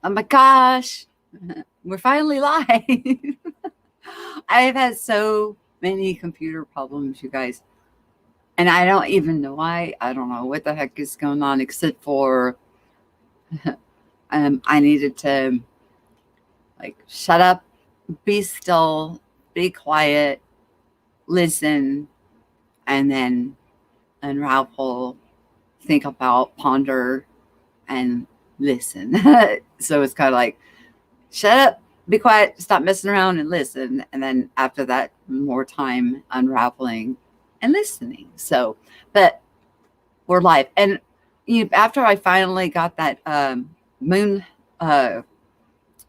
Oh my gosh, we're finally live. I've had so many computer problems, you guys, and I don't even know why. I don't know what the heck is going on, except for I needed to like shut up, be still, be quiet, listen, and then unravel, think about, ponder, and listen. So it's kind of like shut up, be quiet, stop messing around and listen. And then after that, more time unraveling and listening. So, but we're live. And after I finally got that moon uh,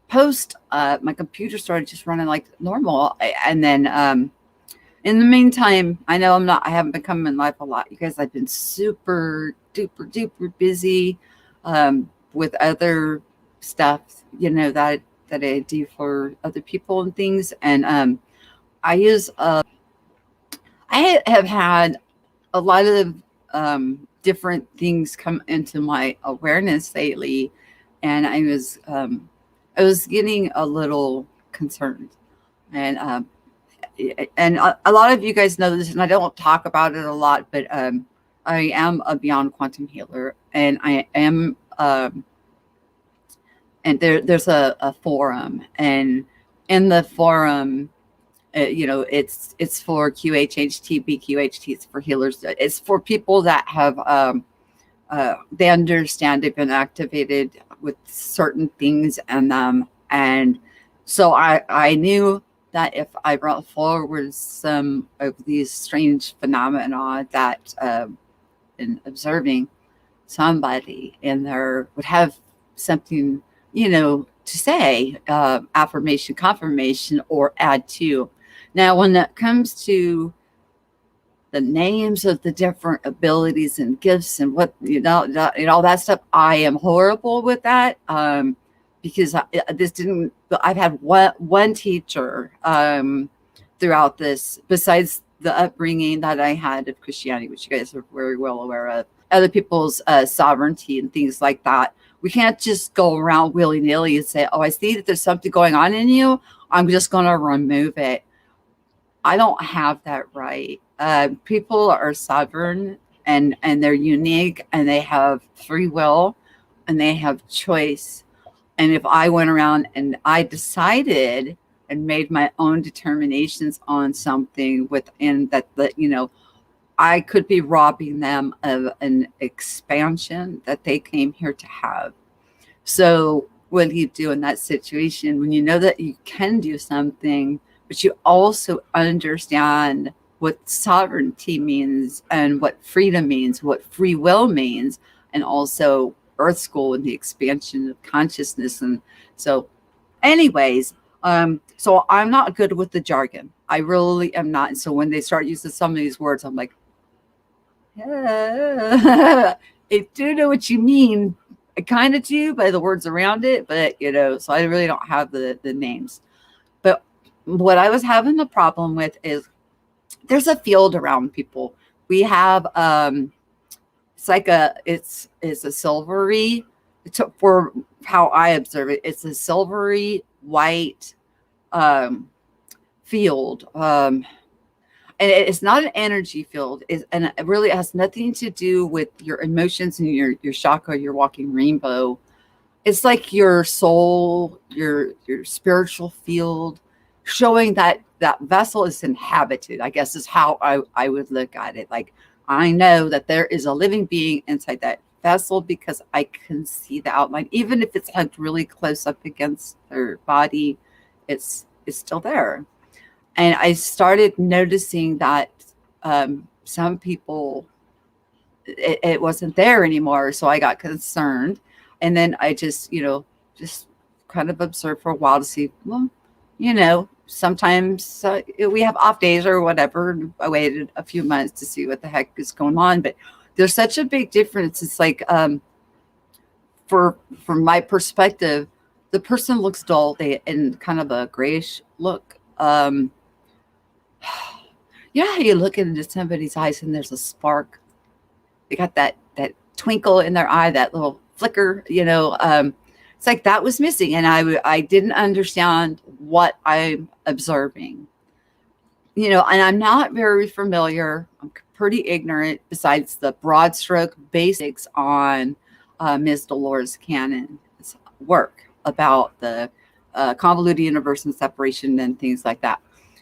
post, my computer started just running like normal. And then in the meantime, I know I haven't been coming in live a lot. You guys, I've been super duper duper busy with other stuff, that I do for other people and things. And I use, I have had a lot of different things come into my awareness lately. And I was getting a little concerned. And a lot of you guys know this, and I don't talk about it a lot, but I am a beyond quantum healer, and I am, and there's a forum, and in the forum, it's for QHHT, BQHT, it's for healers, it's for people that have, they understand they've been activated with certain things in them, and so I knew that if I brought forward some of these strange phenomena that in observing somebody in there would have something, to say, affirmation, confirmation, or add to. Now, when it comes to the names of the different abilities and gifts and what all that stuff, I am horrible with that, because this didn't. I've had one teacher throughout this, besides the upbringing that I had of Christianity, which you guys are very well aware of, other people's sovereignty and things like that. We can't just go around willy nilly and say, "Oh, I see that there's something going on in you. I'm just going to remove it." I don't have that right. People are sovereign, and they're unique, and they have free will, and they have choice. And if I went around and I decided and made my own determinations on something within that, I could be robbing them of an expansion that they came here to have. So what do you do in that situation when you know that you can do something, but you also understand what sovereignty means and what freedom means, what free will means, and also Earth School and the expansion of consciousness. And so, anyways, so I'm not good with the jargon. I really am not. And so when they start using some of these words, I'm like, yeah, I do know what you mean. I kind of do by the words around it, but so I really don't have the names. But what I was having the problem with is there's a field around people. We have it's a silvery, for how I observe it, it's a silvery white field. And it's not an energy field, and it really has nothing to do with your emotions and your chakra, your walking rainbow. It's like your soul, your spiritual field, showing that that vessel is inhabited, I guess is how I would look at it. Like, I know that there is a living being inside that vessel because I can see the outline, even if it's hugged really close up against their body, it's still there. And I started noticing that some people, it wasn't there anymore. So I got concerned. And then I just kind of observed for a while to see, well, sometimes we have off days or whatever. I waited a few months to see what the heck is going on. But there's such a big difference. It's like, from my perspective, the person looks dull, they in kind of a grayish look. Yeah, you look into somebody's eyes and there's a spark. They got that twinkle in their eye, that little flicker. It's like that was missing, and I didn't understand what I'm observing. And I'm not very familiar. I'm pretty ignorant, besides the broad stroke basics on Ms. Dolores Cannon's work about the convoluted universe and separation and things like that.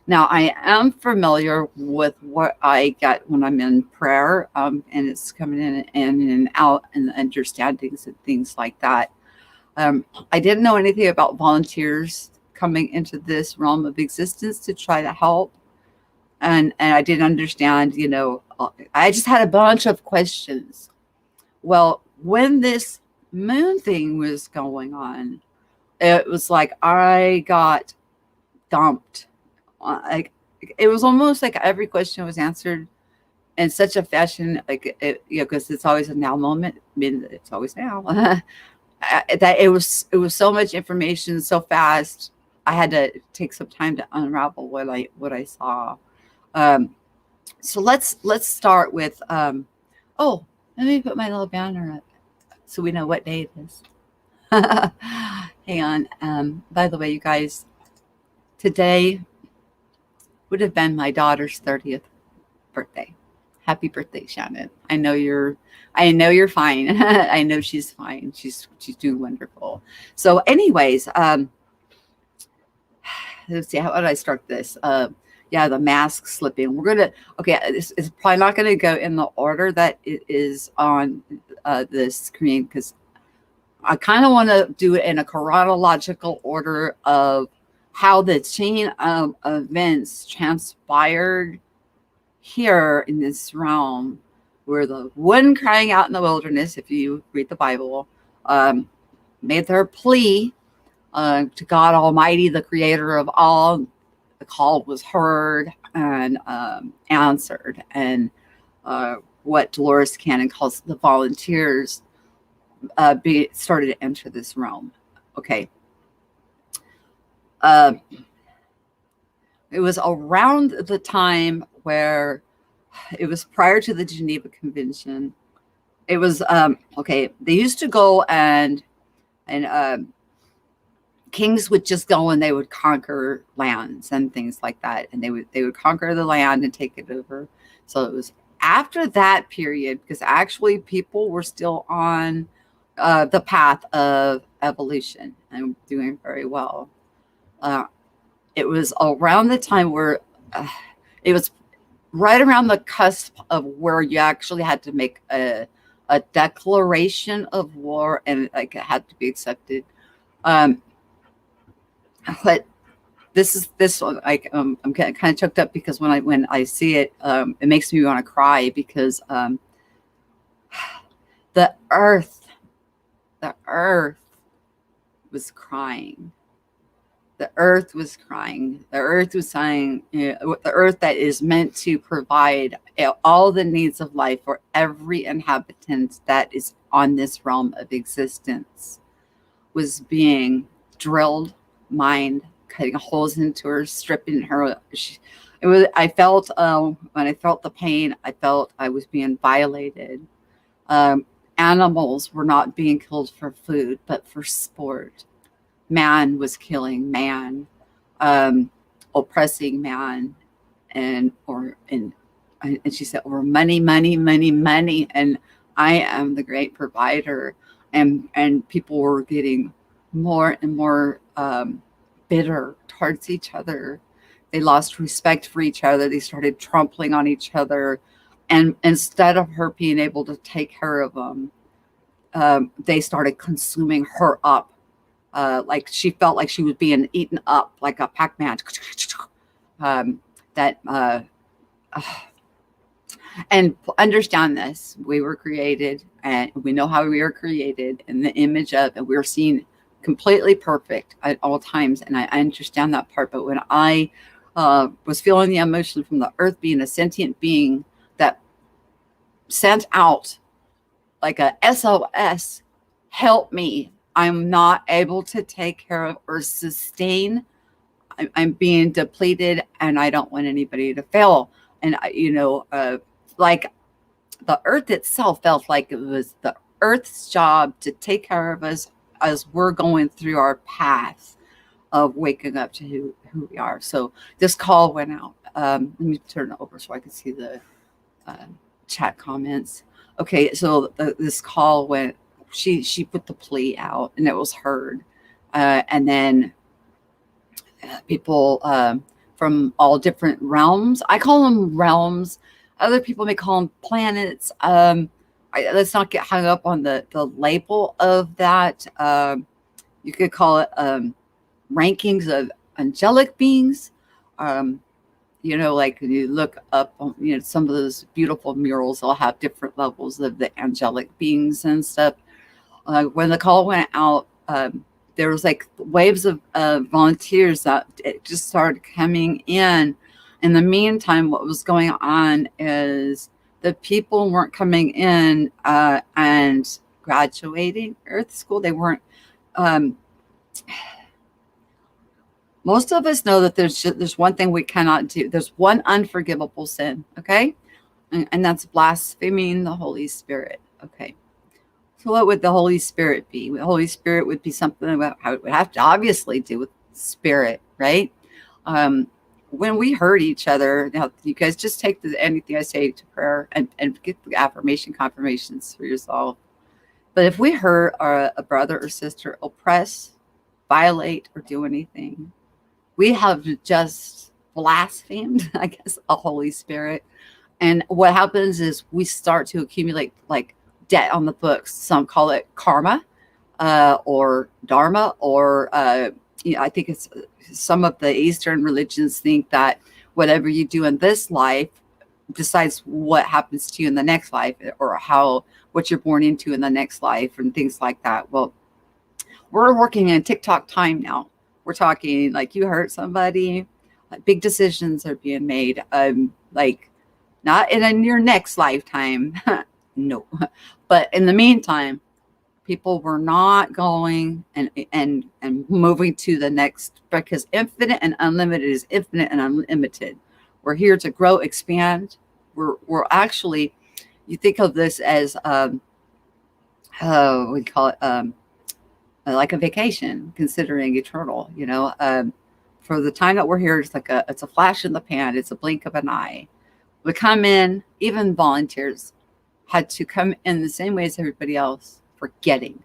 Now, I am familiar with what I get when I'm in prayer, and it's coming in and out, and the understandings and things like that. I didn't know anything about volunteers coming into this realm of existence to try to help. And I didn't understand, I just had a bunch of questions. Well, when this moon thing was going on, it was like I got dumped. Like it was almost like every question was answered in such a fashion, like because it's always a now moment. I mean, it's always now. That it was so much information so fast. I had to take some time to unravel what I saw. Um, so let's start with oh, let me put my little banner up so we know what day it is. Hang on. By the way, you guys, today would have been my daughter's 30th birthday. Happy birthday, Shannon. I know you're fine. I know she's fine. She's doing wonderful. So anyways, let's see, how would I start this? Yeah, the mask slipping. Okay, this is probably not gonna go in the order that it is on the screen, because I kind of want to do it in a chronological order of how the chain of events transpired here in this realm, where the one crying out in the wilderness, if you read the Bible, made their plea to God Almighty, the creator of all. The call was heard and answered. And what Dolores Cannon calls the volunteers started to enter this realm. Okay. It was around the time where it was prior to the Geneva Convention. It was okay. They used to go and kings would just go and they would conquer lands and things like that, and they would conquer the land and take it over. So it was after that period, because actually people were still on the path of evolution and doing very well. It was around the time where it was right around the cusp of where you actually had to make a declaration of war, and like it had to be accepted. But this one, like I'm kind of choked up, because when I see it, it makes me want to cry, because the earth was crying. The earth was crying. The earth was saying, the earth that is meant to provide all the needs of life for every inhabitant that is on this realm of existence, was being drilled, mined, cutting holes into her, stripping her. I felt when I felt the pain, I felt I was being violated. Animals were not being killed for food, but for sport. Man was killing man, oppressing man, and she said, or money, money, money, money, and I am the great provider. And people were getting more and more bitter towards each other. They lost respect for each other. They started trampling on each other, and instead of her being able to take care of them, they started consuming her up. Like she felt like she was being eaten up like a Pac-Man. And understand this: we were created, and we know how we were created in the image of, and we're seen completely perfect at all times. And I understand that part. But when I was feeling the emotion from the earth being a sentient being that sent out like a SOS, help me. I'm not able to take care of or sustain. I'm being depleted, and I don't want anybody to fail. And like the earth itself felt like it was the earth's job to take care of us as we're going through our path of waking up to who we are. So this call went out. Let me turn it over so I can see the uh, chat comments. Okay, so this call went. She put the plea out, and it was heard, and then people from all different realms. I call them realms. Other people may call them planets. Let's not get hung up on the label of that. You could call it rankings of angelic beings. Um, like when you look up, some of those beautiful murals, they'll have different levels of the angelic beings and stuff. When the call went out, there was like waves of volunteers that it just started coming in. In the meantime, what was going on is the people weren't coming in and graduating Earth School. They weren't. Most of us know that there's one thing we cannot do. There's one unforgivable sin, okay? And that's blaspheming the Holy Spirit, okay? So what would the Holy Spirit be? The Holy Spirit would be something about how it would have to obviously do with spirit, right? When we hurt each other, now you guys just take anything I say to prayer and get the affirmation confirmations for yourself. But if we hurt a brother or sister, oppress, violate, or do anything, we have just blasphemed, I guess, a Holy Spirit. And what happens is we start to accumulate like debt on the books. Some call it karma or dharma, or I think it's some of the Eastern religions think that whatever you do in this life decides what happens to you in the next life, or what you're born into in the next life, and things like that. Well, we're working in TikTok time now. We're talking like you hurt somebody, big decisions are being made. Like not in your next lifetime, no, but in the meantime, people were not going and moving to the next, because infinite and unlimited is infinite and unlimited. We're here to grow, expand. We're actually, you think of this as we call it like a vacation, considering eternal. For the time that we're here, it's a flash in the pan. It's a blink of an eye. We come in, even volunteers had to come in the same way as everybody else, forgetting.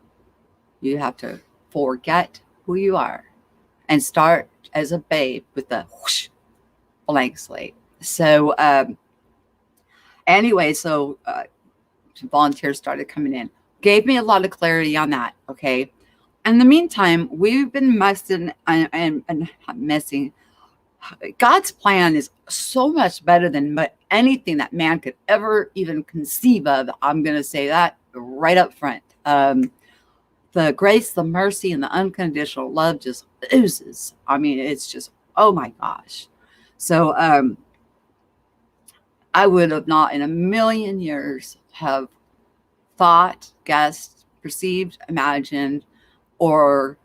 You have to forget who you are and start as a babe with a whoosh, blank slate. So volunteers started coming in. Gave me a lot of clarity on that, okay? In the meantime, we've been messing and messing. God's plan is so much better than anything that man could ever even conceive of. I'm going to say that right up front. The grace, the mercy, and the unconditional love just oozes. I mean, it's just, oh my gosh. So I would have not in a million years have thought, guessed, perceived, imagined, or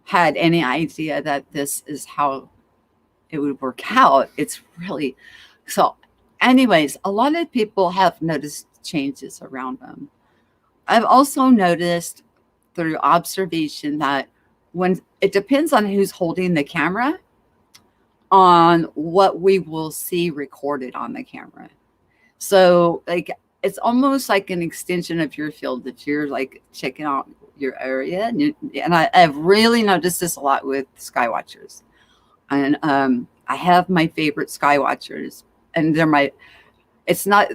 had any idea that this is how it would work out. It's really so. Anyways, a lot of people have noticed changes around them. I've also noticed through observation that when it depends on who's holding the camera, on what we will see recorded on the camera. So like it's almost like an extension of your field that you're like checking out your area. And I've really noticed this a lot with sky watchers. And I have my favorite sky watchers, and it's not,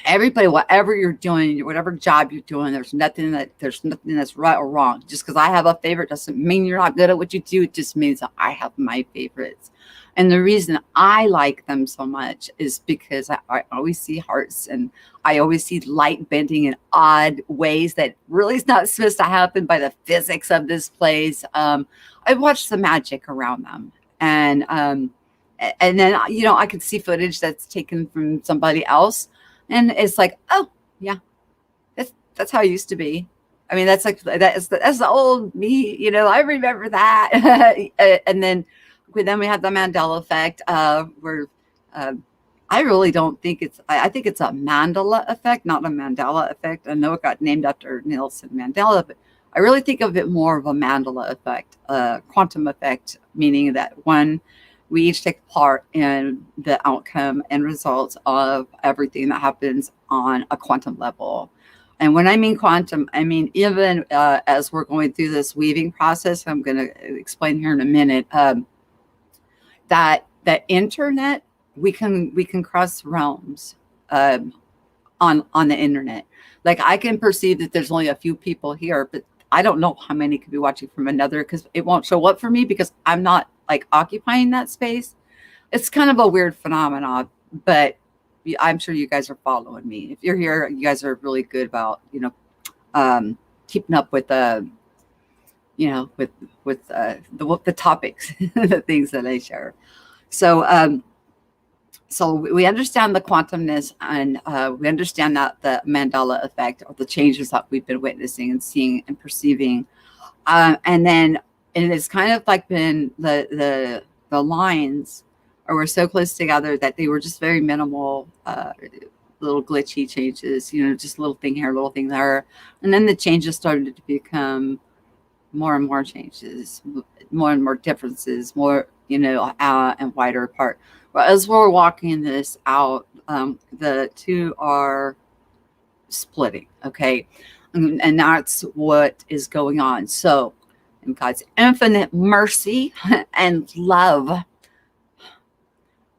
everybody, whatever you're doing, whatever job you're doing, there's nothing that's right or wrong. Just because I have a favorite doesn't mean you're not good at what you do. It just means that I have my favorites. And the reason I like them so much is because I always see hearts, and I always see light bending in odd ways that really is not supposed to happen by the physics of this place. I watched the magic around them. And then, I could see footage that's taken from somebody else. And it's like, oh, yeah, that's how it used to be. I mean, that's the old me, I remember that. And then we have the Mandela effect, where I really don't think I think it's a Mandela effect, not a Mandela effect. I know it got named after Nelson Mandela, but I really think of it more of a Mandela effect, quantum effect, meaning that we each take part in the outcome and results of everything that happens on a quantum level. And when I mean quantum, I mean even as we're going through this weaving process, I'm going to explain here in a minute, that internet, we can cross realms um, on the internet. Like I can perceive that there's only a few people here, but I don't know how many could be watching from another because it won't show up for me because I'm not like occupying that space. It's kind of a weird phenomenon, but I'm sure you guys are following me. If you're here, you guys are really good about keeping up with the topics, the things that I share. So so we understand the quantumness, and we understand that the Mandela effect, or the changes that we've been witnessing and seeing and perceiving, and then and it's kind of like been the lines, or we're so close together that they were just very minimal, little glitchy changes, just a little thing here, a little thing there, and then the changes started to become more and more changes, more and more differences, more, and wider apart. Well, as we're walking this out, the two are splitting, okay? And that's what is going on. So, in God's infinite mercy and love,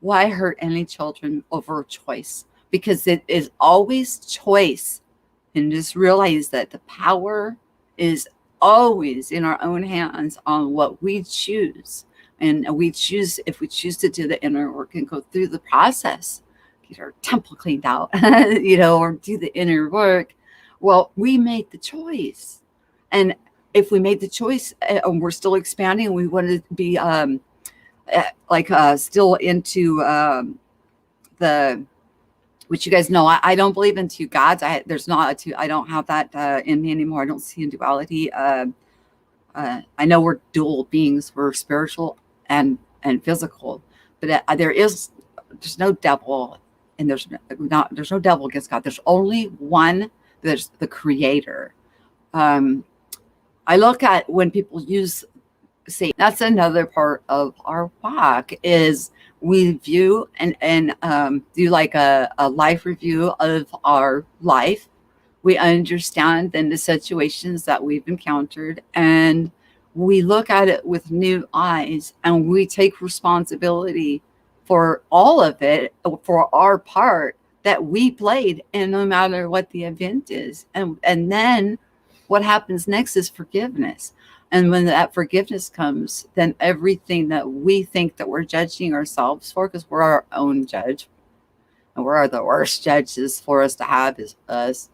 why hurt any children over choice? Because it is always choice. And just realize that the power is always in our own hands on what we choose. And if we choose to do the inner work and go through the process, get our temple cleaned out, or do the inner work, well, we made the choice. And if we made the choice and we're still expanding, we want to be still into the, which you guys know, I don't believe in two gods. There's not a two. I don't have that in me anymore. I don't see in duality. I know we're dual beings. We're spiritual and physical, but there's no devil, and there's no devil against God. There's only one. There's the Creator. I look at when people use Satan. That's another part of our walk is we view and do like a life review of our life. We understand then the situations that we've encountered, and we look at it with new eyes, and we take responsibility for all of it, for our part that we played, and no matter what the event is. And then what happens next is forgiveness. And when that forgiveness comes, then everything that we think that we're judging ourselves for, because we're our own judge, and we're the worst judges for us to have is us,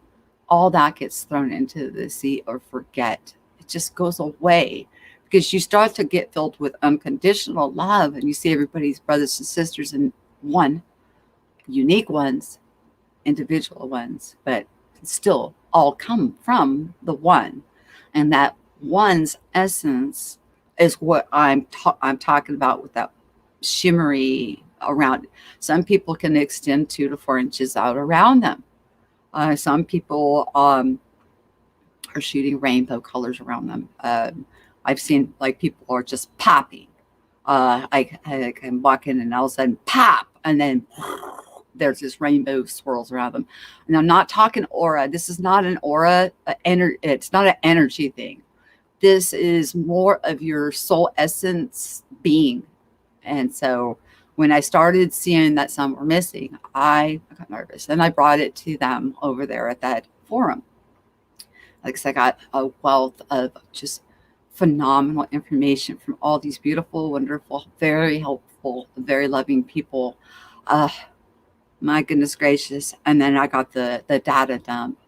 all that gets thrown into the sea or forget. It just goes away because you start to get filled with unconditional love, and you see everybody's brothers and sisters in one, unique ones, individual ones, but still all come from the one. And that one's essence is what I'm talking about with that shimmery around. Some people can extend 2 to 4 inches out around them. Some people are shooting rainbow colors around them. I've seen like people are just popping. I can walk in and all of a sudden pop, and then there's this rainbow swirls around them. And I'm not talking aura. This is not an aura. It's not an energy thing. This is more of your soul essence being. And so when I started seeing that some were missing, I got nervous, and I brought it to them over there at that forum. Like I said, I got a wealth of just phenomenal information from all these beautiful, wonderful, very helpful, very loving people. My goodness gracious. And then I got the data dump.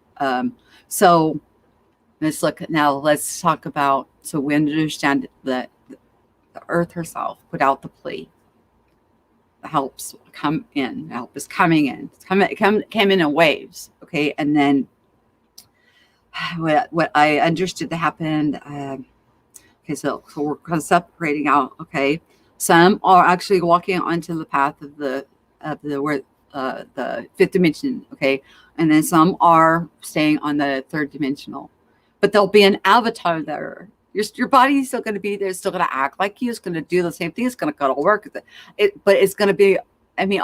So let's talk about, so we understand that the earth herself put out the plea. The helps come in. Help is coming in. Came in waves. Okay. And then what I understood that happened, okay, so we're kind of separating out. Okay. Some are actually walking onto the path of the where the fifth dimension, okay, and then some are staying on the third dimensional, but there'll be an avatar there. Your body's still going to be there, it's still going to act like you, it's going to do the same thing, it's going to go to work, but it's going to be, I mean,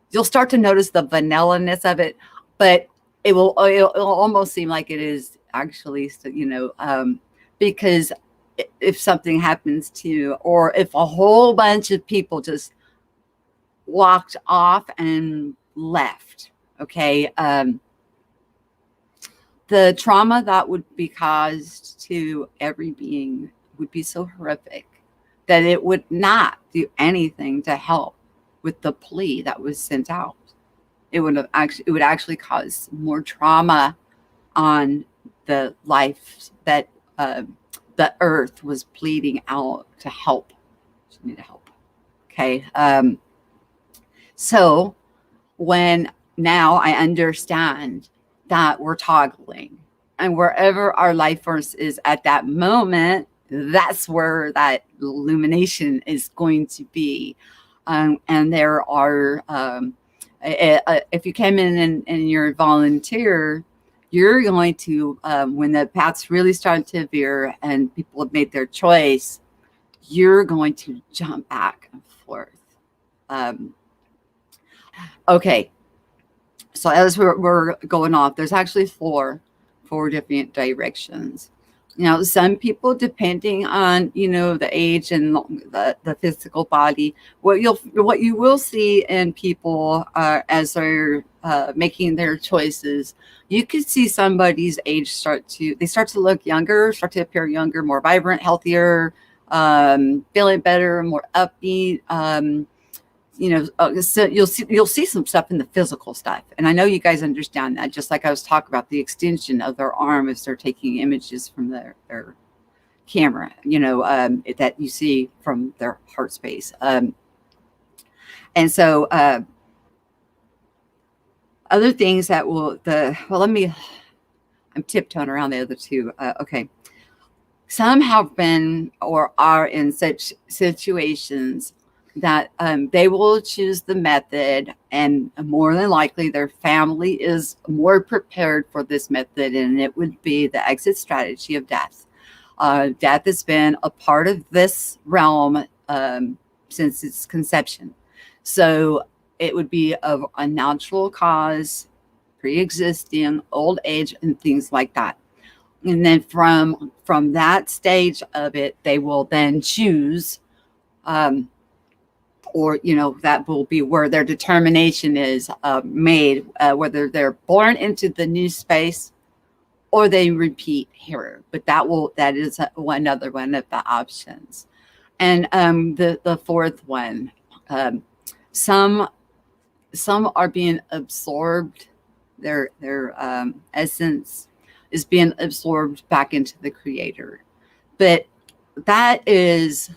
you'll start to notice the vanilla-ness of it, but it'll almost seem like it is actually, because if something happens to you, or if a whole bunch of people just walked off and left, okay, the trauma that would be caused to every being would be so horrific that it would not do anything to help with the plea that was sent out. It would actually cause more trauma on the life that the earth was pleading out to help. She needed help. Okay. So when now I understand that we're toggling, and wherever our life force is at that moment, that's where that illumination is going to be. And there are, if you came in and you're a volunteer, you're going to, when the paths really start to veer and people have made their choice, you're going to jump back and forth. Okay. So as we're going off, there's actually four different directions. Now, some people, depending on, the age and the physical body, what you will see in people as they're making their choices, you could see somebody's age start to look younger, start to appear younger, more vibrant, healthier, feeling better, more upbeat. So you'll see some stuff in the physical stuff, and I know you guys understand that. Just like I was talking about the extension of their arm as they're taking images from their camera, that you see from their heart space, and so other things that I'm tiptoeing around the other two. Okay, some have been or are in such situations that they will choose the method, and more than likely their family is more prepared for this method, and it would be the exit strategy of death. Death has been a part of this realm since its conception. So it would be of a natural cause, pre-existing, old age, and things like that. And then from that stage of it, they will then choose or that will be where their determination is made, whether they're born into the new space or they repeat here. But that is another one of the options. And the fourth one, some are being absorbed, their essence is being absorbed back into the Creator, but that is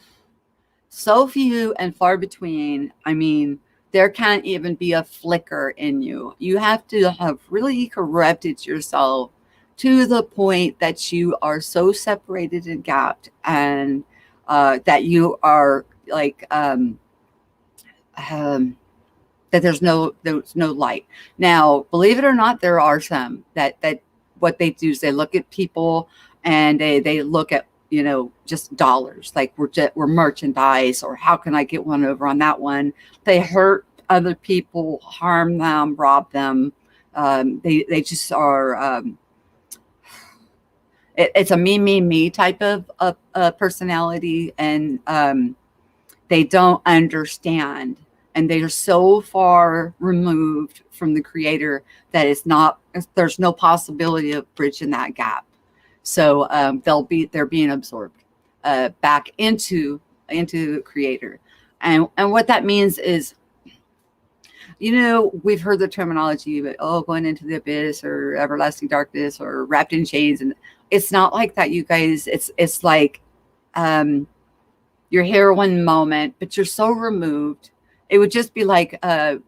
so few and far between. I mean, there can't even be a flicker in you. You have to have really corrupted yourself to the point that you are so separated and gapped, and that you are like that there's no light. Now, believe it or not, there are some that what they do is they look at people and they look at just dollars, like we're merchandise, or how can I get one over on that one? They hurt other people, harm them, rob them. They just are. It's a me type of personality, and they don't understand, and they are so far removed from the Creator that there's no possibility of bridging that gap. So they're being absorbed back into the Creator, and what that means is, we've heard the terminology, but going into the abyss or everlasting darkness or wrapped in chains, and it's not like that, you guys. It's like you're here one moment, but you're so removed. It would just be like how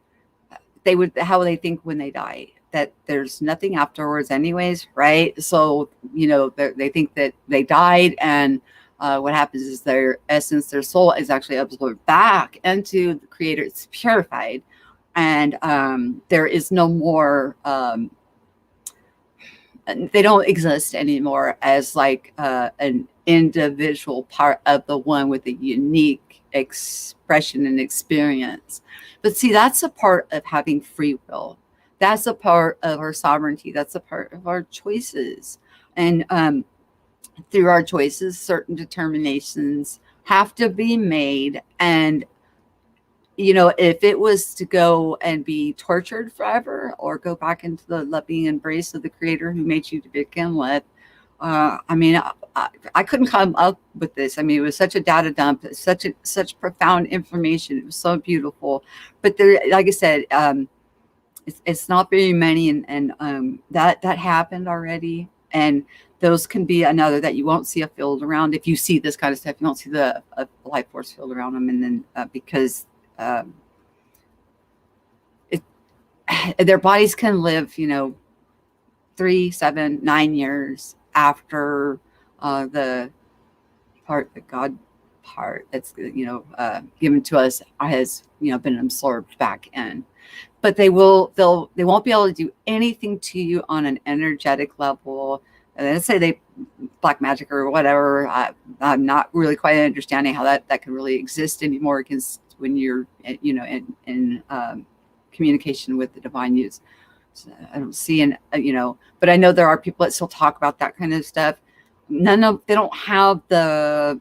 they think when they die, that there's nothing afterwards anyways, right? So they think that they died, and what happens is their essence, their soul, is actually absorbed back into the Creator. It's purified, And there is no more, they don't exist anymore as like an individual part of the one with a unique expression and experience. But see, that's a part of having free will. That's a part of our sovereignty. That's a part of our choices. And through our choices, certain determinations have to be made. And if it was to go and be tortured forever or go back into the loving embrace of the creator who made you to begin with, I mean, I couldn't come up with this. I mean, it was such a data dump, such profound information. It was so beautiful. But there, like I said, it's not very many, and that happened already. And those can be another that you won't see a field around. If you see this kind of stuff, you don't see the life force field around them. And then because their bodies can live, 3, 7, 9 years after the part, the God part that's given to us has been absorbed back in. But they won't be able to do anything to you on an energetic level. And let's say they black magic or whatever. I'm not really quite understanding how that can really exist anymore, because when you're in communication with the divine use, so I don't see but I know there are people that still talk about that kind of stuff. They don't have the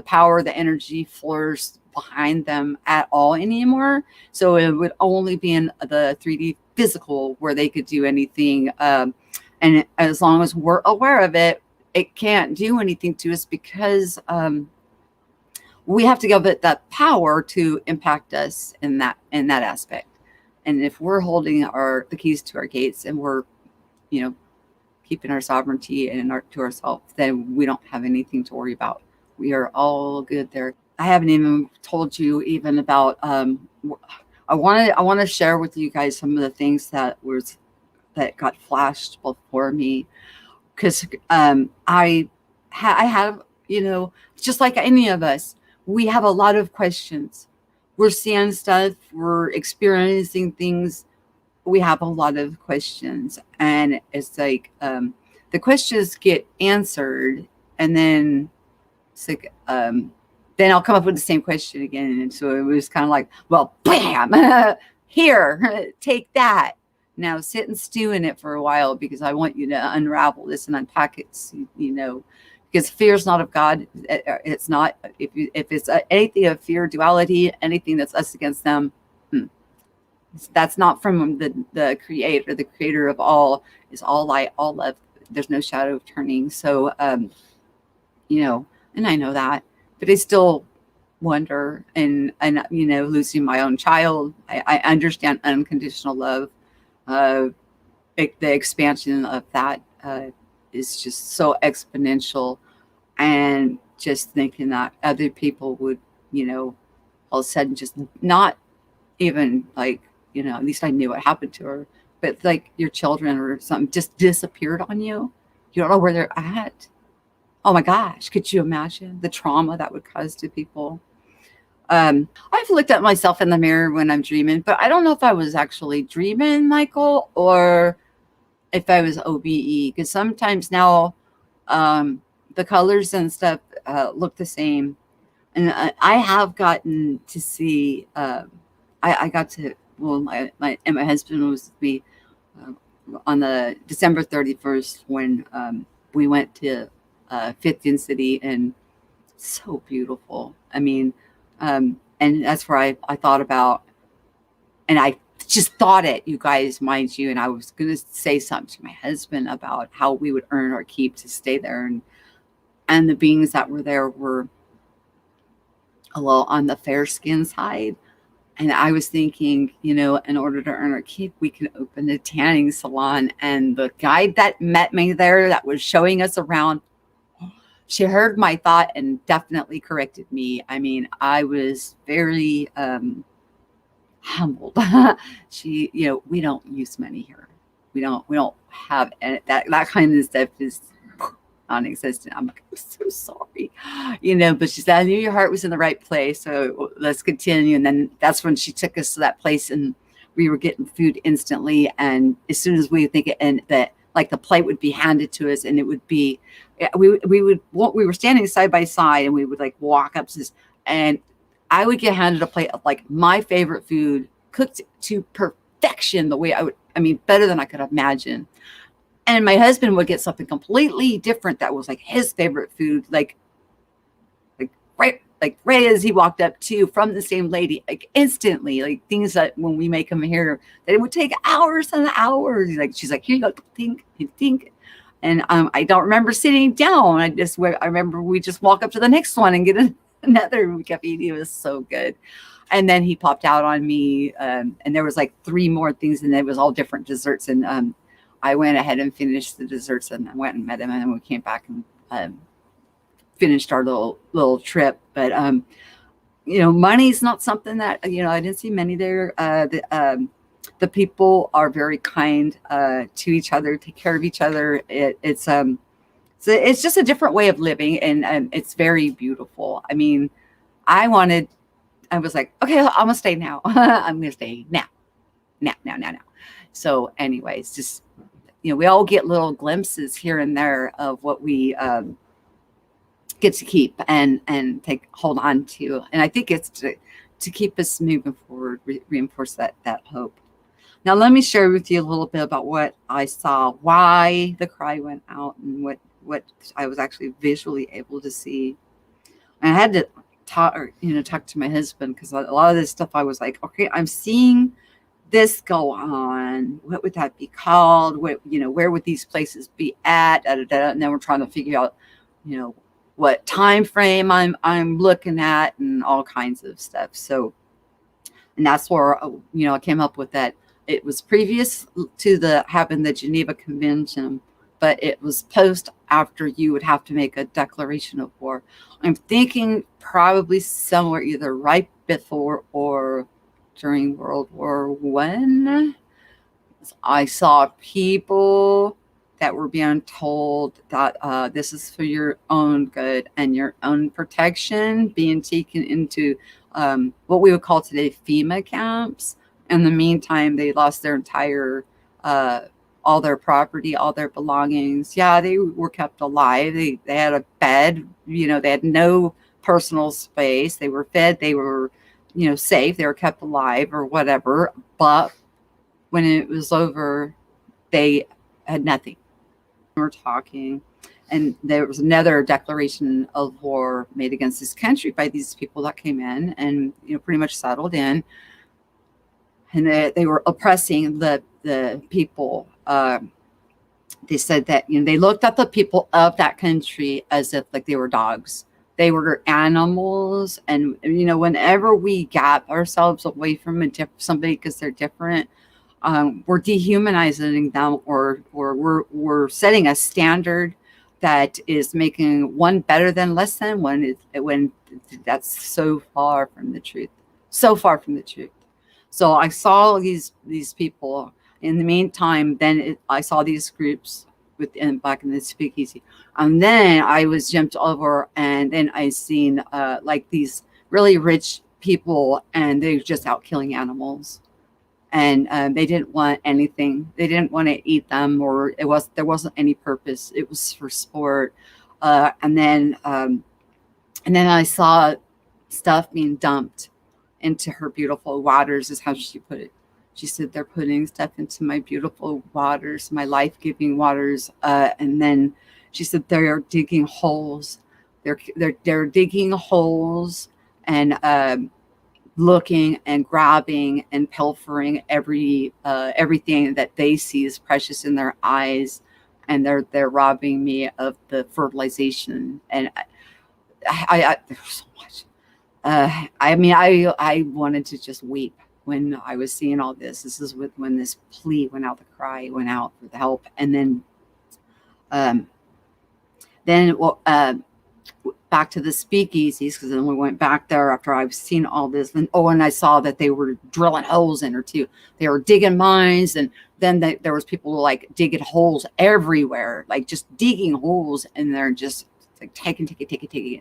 power, the energy force behind them at all anymore. So it would only be in the 3D physical where they could do anything. And as long as we're aware of it, it can't do anything to us, because we have to give it that power to impact us in that aspect. And if we're holding the keys to our gates, and we're, keeping our sovereignty and to ourselves, then we don't have anything to worry about. We are all good there. I haven't even told you even about. I want to share with you guys some of the things that got flashed before me, because I have, just like any of us, we have a lot of questions. We're seeing stuff, we're experiencing things, we have a lot of questions. And it's like the questions get answered, and then it's like then I'll come up with the same question again. And so it was kind of like, well, bam, here, take that. Now sit and stew in it for a while, because I want you to unravel this and unpack it, because fear is not of God. It's not. If it's anything of fear, duality, anything that's us against them, that's not from the creator. The creator of all is all light, all love. There's no shadow of turning. So, and I know that, but I still wonder, and losing my own child, I understand unconditional love. The expansion of that is just so exponential, and just thinking that other people would, all of a sudden just not even like, at least I knew what happened to her, but like your children or something just disappeared on you. You don't know where they're at. Oh my gosh, could you imagine the trauma that would cause to people? I've looked at myself in the mirror when I'm dreaming, but I don't know if I was actually dreaming, Michael, or if I was OBE, because sometimes now the colors and stuff look the same. And I have gotten to see, I got to, well, my husband was with me on the December 31st when we went to 50th City, and so beautiful. I mean, and that's where I thought about, and I just thought it, you guys, mind you, and I was going to say something to my husband about how we would earn our keep to stay there. And the beings that were there were a little on the fair skin side. And I was thinking, in order to earn our keep, we can open a tanning salon. And the guide that met me there, that was showing us around, she heard my thought and definitely corrected me. I mean, I was very humbled. She, we don't use money here. We don't have that kind of stuff. Is non-existent. I'm like, I'm so sorry, you know, but she said, I knew your heart was in the right place. So let's continue. And then that's when she took us to that place, and we were getting food instantly. And as soon as we would think it, and that like the plate would be handed to us, and it would be, we were standing side by side, and we would like walk up to this, and I would get handed a plate of like my favorite food cooked to perfection, the way I mean, better than I could imagine. And my husband would get something completely different that was like his favorite food, like right as he walked up to from the same lady, like instantly, like things that when we make them here, that it would take hours and hours. Like she's like, here you go, think. And I don't remember sitting down. I remember we just walk up to the next one and get another. We kept eating. It was so good. And then he popped out on me, and there was like 3 more things, and it was all different desserts. And I went ahead and finished the desserts, and I went and met him, and then we came back and finished our little trip. But you know, money's not something that, you know, I didn't see many there. The people are very kind to each other, take care of each other. So it's just a different way of living, and it's very beautiful. I mean, I was like, okay, I'm gonna stay now. I'm gonna stay now. So, anyways, just, you know, we all get little glimpses here and there of what we get to keep and hold on to, and I think it's to keep us moving forward, reinforce that hope. Now, let me share with you a little bit about what I saw, why the cry went out, and what I was actually visually able to see. And I had to talk to my husband, because a lot of this stuff I was like, okay, I'm seeing this go on. What would that be called? What, you know, where would these places be at? And then we're trying to figure out, you know, what time frame I'm looking at, and all kinds of stuff. So, and that's where, you know, I came up with that. It was previous to having the Geneva Convention, but it was post after you would have to make a declaration of war. I'm thinking probably somewhere either right before or during World War I. I saw people that were being told that this is for your own good and your own protection, being taken into what we would call today FEMA camps. In the meantime, they lost their entire, all their property, all their belongings. Yeah, they were kept alive. They had a bed, you know, they had no personal space. They were fed, they were, you know, safe. They were kept alive or whatever. But when it was over, they had nothing. We were talking, and there was another declaration of war made against this country by these people that came in and, you know, pretty much settled in. And they were oppressing the people. They said that, you know, they looked at the people of that country as if like they were dogs. They were animals. And, you know, whenever we gap ourselves away from somebody because they're different, we're dehumanizing them, or we're setting a standard that is making one better than less than one, when that's so far from the truth. So far from the truth. So I saw these people. In the meantime, then I saw these groups back in the speakeasy, and then I was jumped over, and then I seen like these really rich people, and they were just out killing animals, and they didn't want anything. They didn't want to eat them, or there wasn't any purpose. It was for sport, and then I saw stuff being dumped into her beautiful waters, is how she put it. She said, they're putting stuff into my beautiful waters, my life-giving waters. And then she said, they're digging holes. They're digging holes and looking and grabbing and pilfering everything that they see as precious in their eyes. And they're robbing me of the fertilization. And I there's so much. I mean, I wanted to just weep when I was seeing all this. This is when this plea went out, the cry went out for the help. And then back to the speakeasies, because then we went back there after I've seen all this. And and I saw that they were drilling holes in her too. They were digging mines, and then there was people like digging holes everywhere, like just digging holes, and they're just like taking.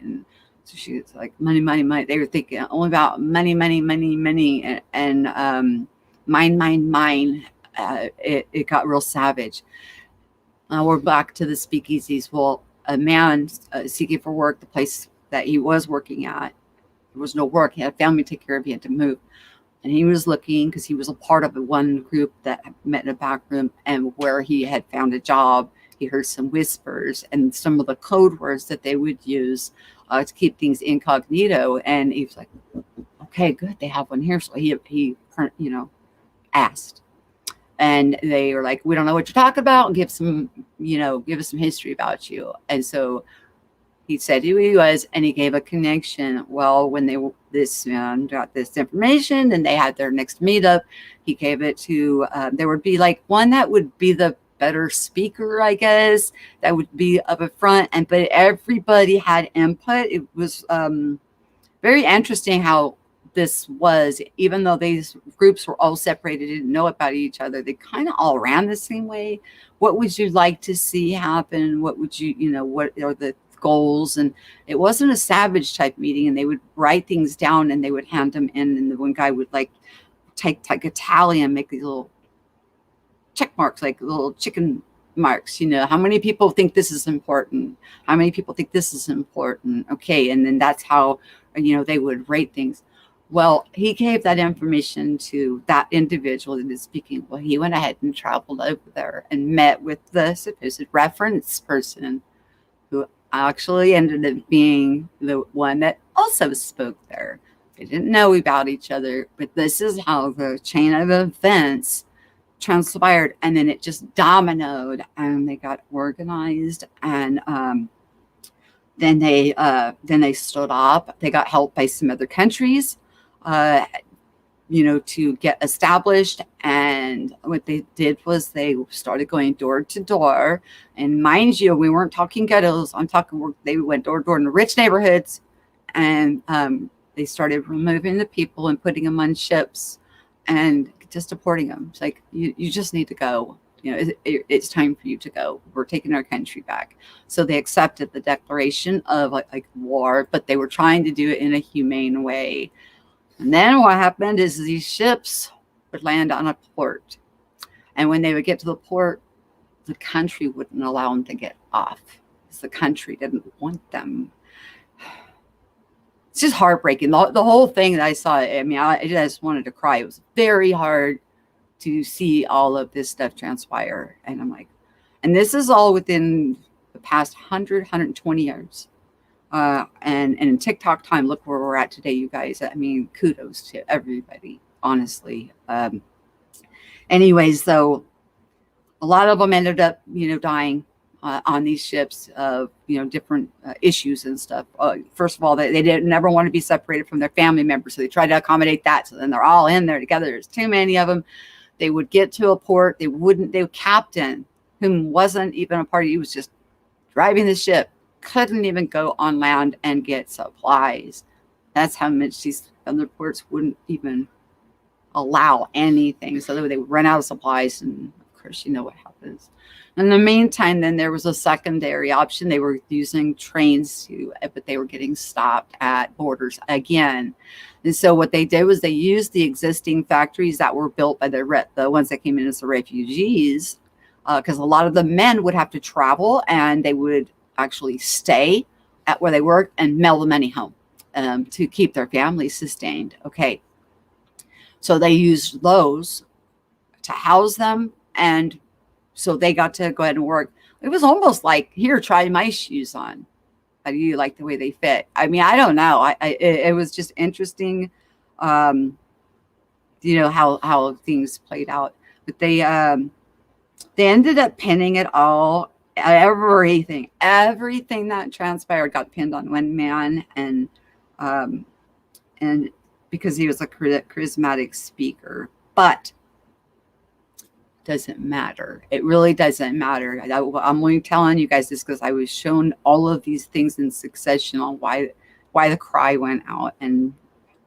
And so she was like, money, money, money. They were thinking only about money, money, money, money, and mine, mine, mine. It got real savage. We're back to the speakeasies. Well, a man seeking for work, the place that he was working at, there was no work. He had a family to take care of. He had to move. And he was looking because he was a part of one group that met in a back room, and where he had found a job, he heard some whispers and some of the code words that they would use to keep things incognito. And he was like, okay, good, they have one here. So he asked. And they were like, we don't know what you're talking about, and give us some history about you. And so he said who he was, and he gave a connection. Well, when this man got this information and they had their next meetup, he gave it to, there would be like one that would be the better speaker, I guess, that would be up at front. But everybody had input. It was very interesting how this was, even though these groups were all separated, didn't know about each other, they kind of all ran the same way. What would you like to see happen? What would what are the goals? And it wasn't a savage type meeting, and they would write things down and they would hand them in, and the one guy would like take a tally and make these little check marks, like little chicken marks. How many people think this is important? How many people think this is important? Okay. And then that's how they would rate things. Well, he gave that information to that individual that is speaking. Well, he went ahead and traveled over there and met with the supposed reference person, who actually ended up being the one that also spoke there. They didn't know about each other, but this is how the chain of events transpired. And then it just dominoed, and they got organized, and then they stood up. They got help by some other countries, to get established. And what they did was they started going door to door. And mind you, we weren't talking ghettos. They went door to door in the rich neighborhoods, and they started removing the people and putting them on ships and just deporting them. It's like, you just need to go. It's time for you to go. We're taking our country back. So they accepted the declaration of like war, but they were trying to do it in a humane way. And then what happened is these ships would land on a port. And when they would get to the port, the country wouldn't allow them to get off, because the country didn't want them. It's just heartbreaking. The whole thing that I saw, I just wanted to cry. It was very hard to see all of this stuff transpire. And I'm like, and this is all within the past 120 years. And in TikTok time, look where we're at today, you guys. Kudos to everybody, honestly. Anyways, though, a lot of them ended up, dying on these ships of, different issues and stuff. First of all, they didn't never want to be separated from their family members, so they tried to accommodate that. So then they're all in there together. There's too many of them. They would get to a port. The captain, whom wasn't even a party, he was just driving the ship, couldn't even go on land and get supplies. That's how much these other ports wouldn't even allow anything. So they would run out of supplies, and of course, you know what happens. In the meantime, then there was a secondary option. They were using trains but they were getting stopped at borders again. And so what they did was they used the existing factories that were built by the ones that came in as the refugees, because a lot of the men would have to travel, and they would actually stay at where they worked and mail the money home to keep their families sustained. Okay. So they used those to house them, and so they got to go ahead and work. It was almost like, here, try my shoes on. How do you like the way they fit? I don't know. It was just interesting, how things played out. But they ended up pinning it all. Everything that transpired got pinned on one man, and because he was a charismatic speaker. But doesn't matter. It really doesn't matter. I'm only telling you guys this because I was shown all of these things in succession on why the cry went out and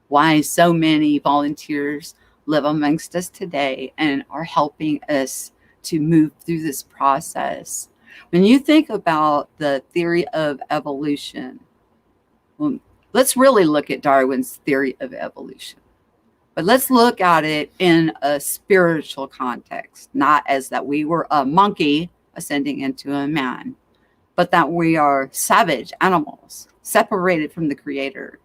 why so many volunteers live amongst us today and are helping us to move through this process. When you think about the theory of evolution, well, let's really look at Darwin's theory of evolution. But let's look at it in a spiritual context, not as that we were a monkey ascending into a man, but that we are savage animals separated from the Creator,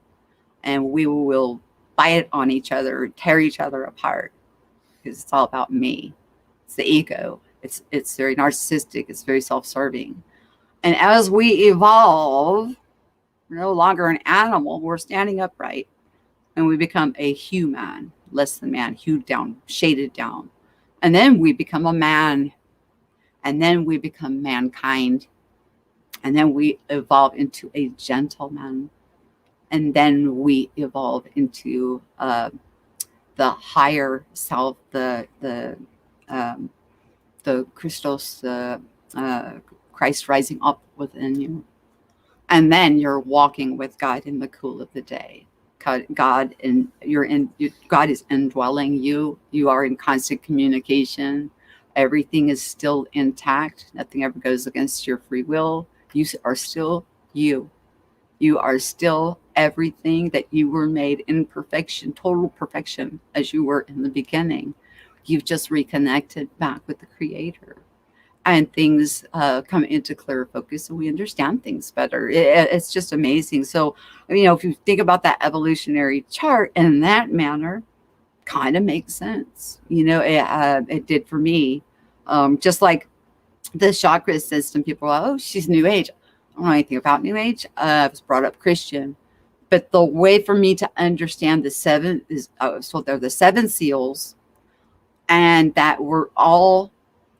and we will bite on each other, tear each other apart, because it's all about me. It's the ego. It's very narcissistic. It's very self-serving. And as we evolve, we're no longer an animal. We're standing upright, and we become a human, less than man, hewed down, shaded down. And then we become a man, and then we become mankind, and then we evolve into a gentleman, and then we evolve into the higher self, the Christos, Christ rising up within you. And then you're walking with God in the cool of the day. God is indwelling you. You are in constant communication. Everything is still intact. Nothing ever goes against your free will. You are still you. You are still everything that you were made in perfection, total perfection, as you were in the beginning. You've just reconnected back with the Creator. And things come into clearer focus, and we understand things better. It's just amazing. So, if you think about that evolutionary chart in that manner, kind of makes sense. It did for me. Just like the chakra system, people are, oh, she's New Age. I don't know anything about New Age. I was brought up Christian. But the way for me to understand the seven is, I was told they're the seven seals, and that we all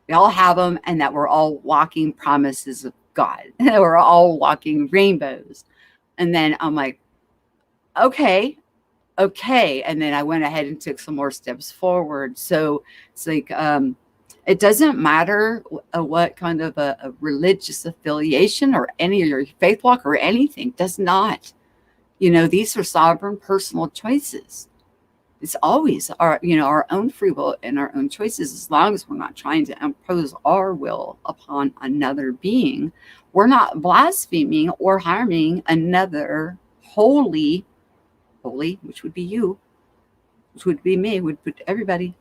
have them, and that we're all walking promises of God. We're all walking rainbows. And then I'm like, okay. And then I went ahead and took some more steps forward. So it's like, it doesn't matter what kind of a religious affiliation or any of your faith walk or anything, does not. These are sovereign personal choices. It's always our own free will and our own choices. As long as we're not trying to impose our will upon another being, we're not blaspheming or harming another holy, which would be you, which would be me, would put everybody.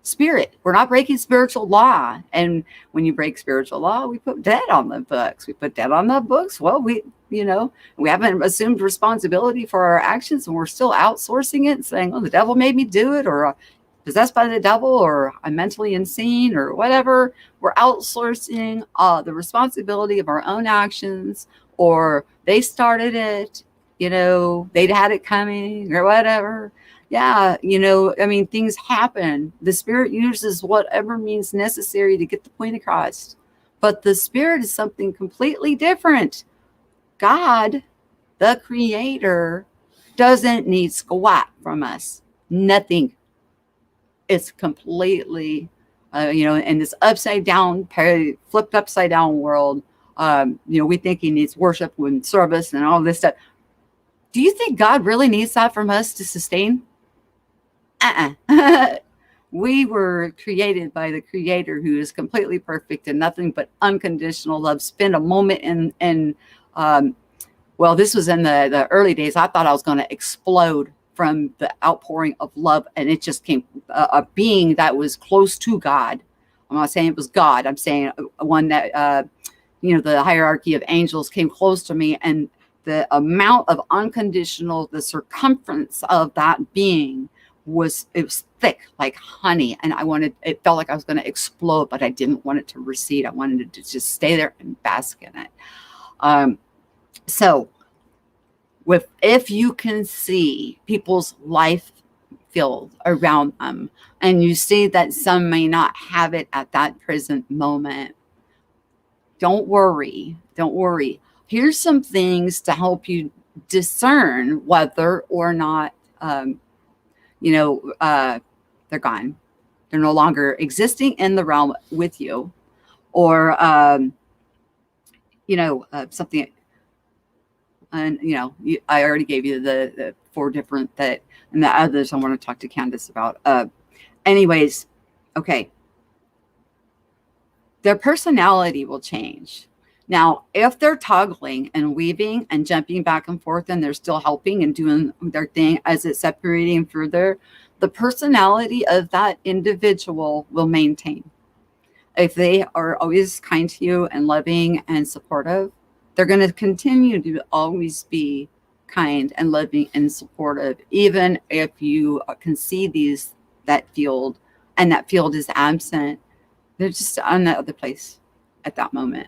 Spirit. We're not breaking spiritual law. And when you break spiritual law, we put debt on the books. Well, we haven't assumed responsibility for our actions, and we're still outsourcing it and saying, oh, the devil made me do it, or possessed by the devil, or I'm mentally insane, or whatever. We're outsourcing the responsibility of our own actions, or they started it, they'd had it coming, or whatever. Yeah, things happen. The Spirit uses whatever means necessary to get the point across. But the Spirit is something completely different. God, the Creator, doesn't need squat from us. Nothing. It's completely, in this upside down, flipped upside down world, we think He needs worship and service and all this stuff. Do you think God really needs that from us to sustain? We were created by the Creator, who is completely perfect and nothing but unconditional love. Spend a moment in this was in the early days. I thought I was going to explode from the outpouring of love, and it just came a being that was close to God. I'm not saying it was God. I'm saying one that the hierarchy of angels came close to me, and the amount of unconditional, the circumference of that being was thick like honey, and it felt like I was going to explode, but I didn't want it to recede. I wanted it to just stay there and bask in it. So if you can see people's life field around them, and you see that some may not have it at that present moment, don't worry. Here's some things to help you discern whether or not they're gone. They're no longer existing in the realm with you, or something. And I already gave you the four different that, and the others I want to talk to Candace about. Anyways, okay. Their personality will change. Now, if they're toggling and weaving and jumping back and forth and they're still helping and doing their thing as it's separating further, the personality of that individual will maintain. If they are always kind to you and loving and supportive, they're going to continue to always be kind and loving and supportive, even if you can see that field and that field is absent. They're just on that other place at that moment.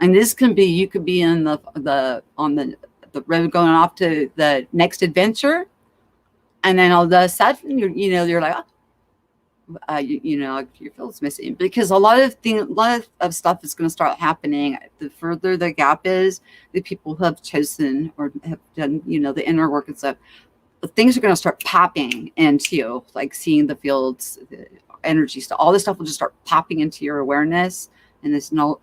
And this can be, you could be in on the road going off to the next adventure, and then all of a sudden you're like, your field's missing, because a lot of stuff is going to start happening. The further the gap is, the people who have chosen or have done the inner work and stuff, things are going to start popping into you, like seeing the fields, the energy stuff, all this stuff will just start popping into your awareness, and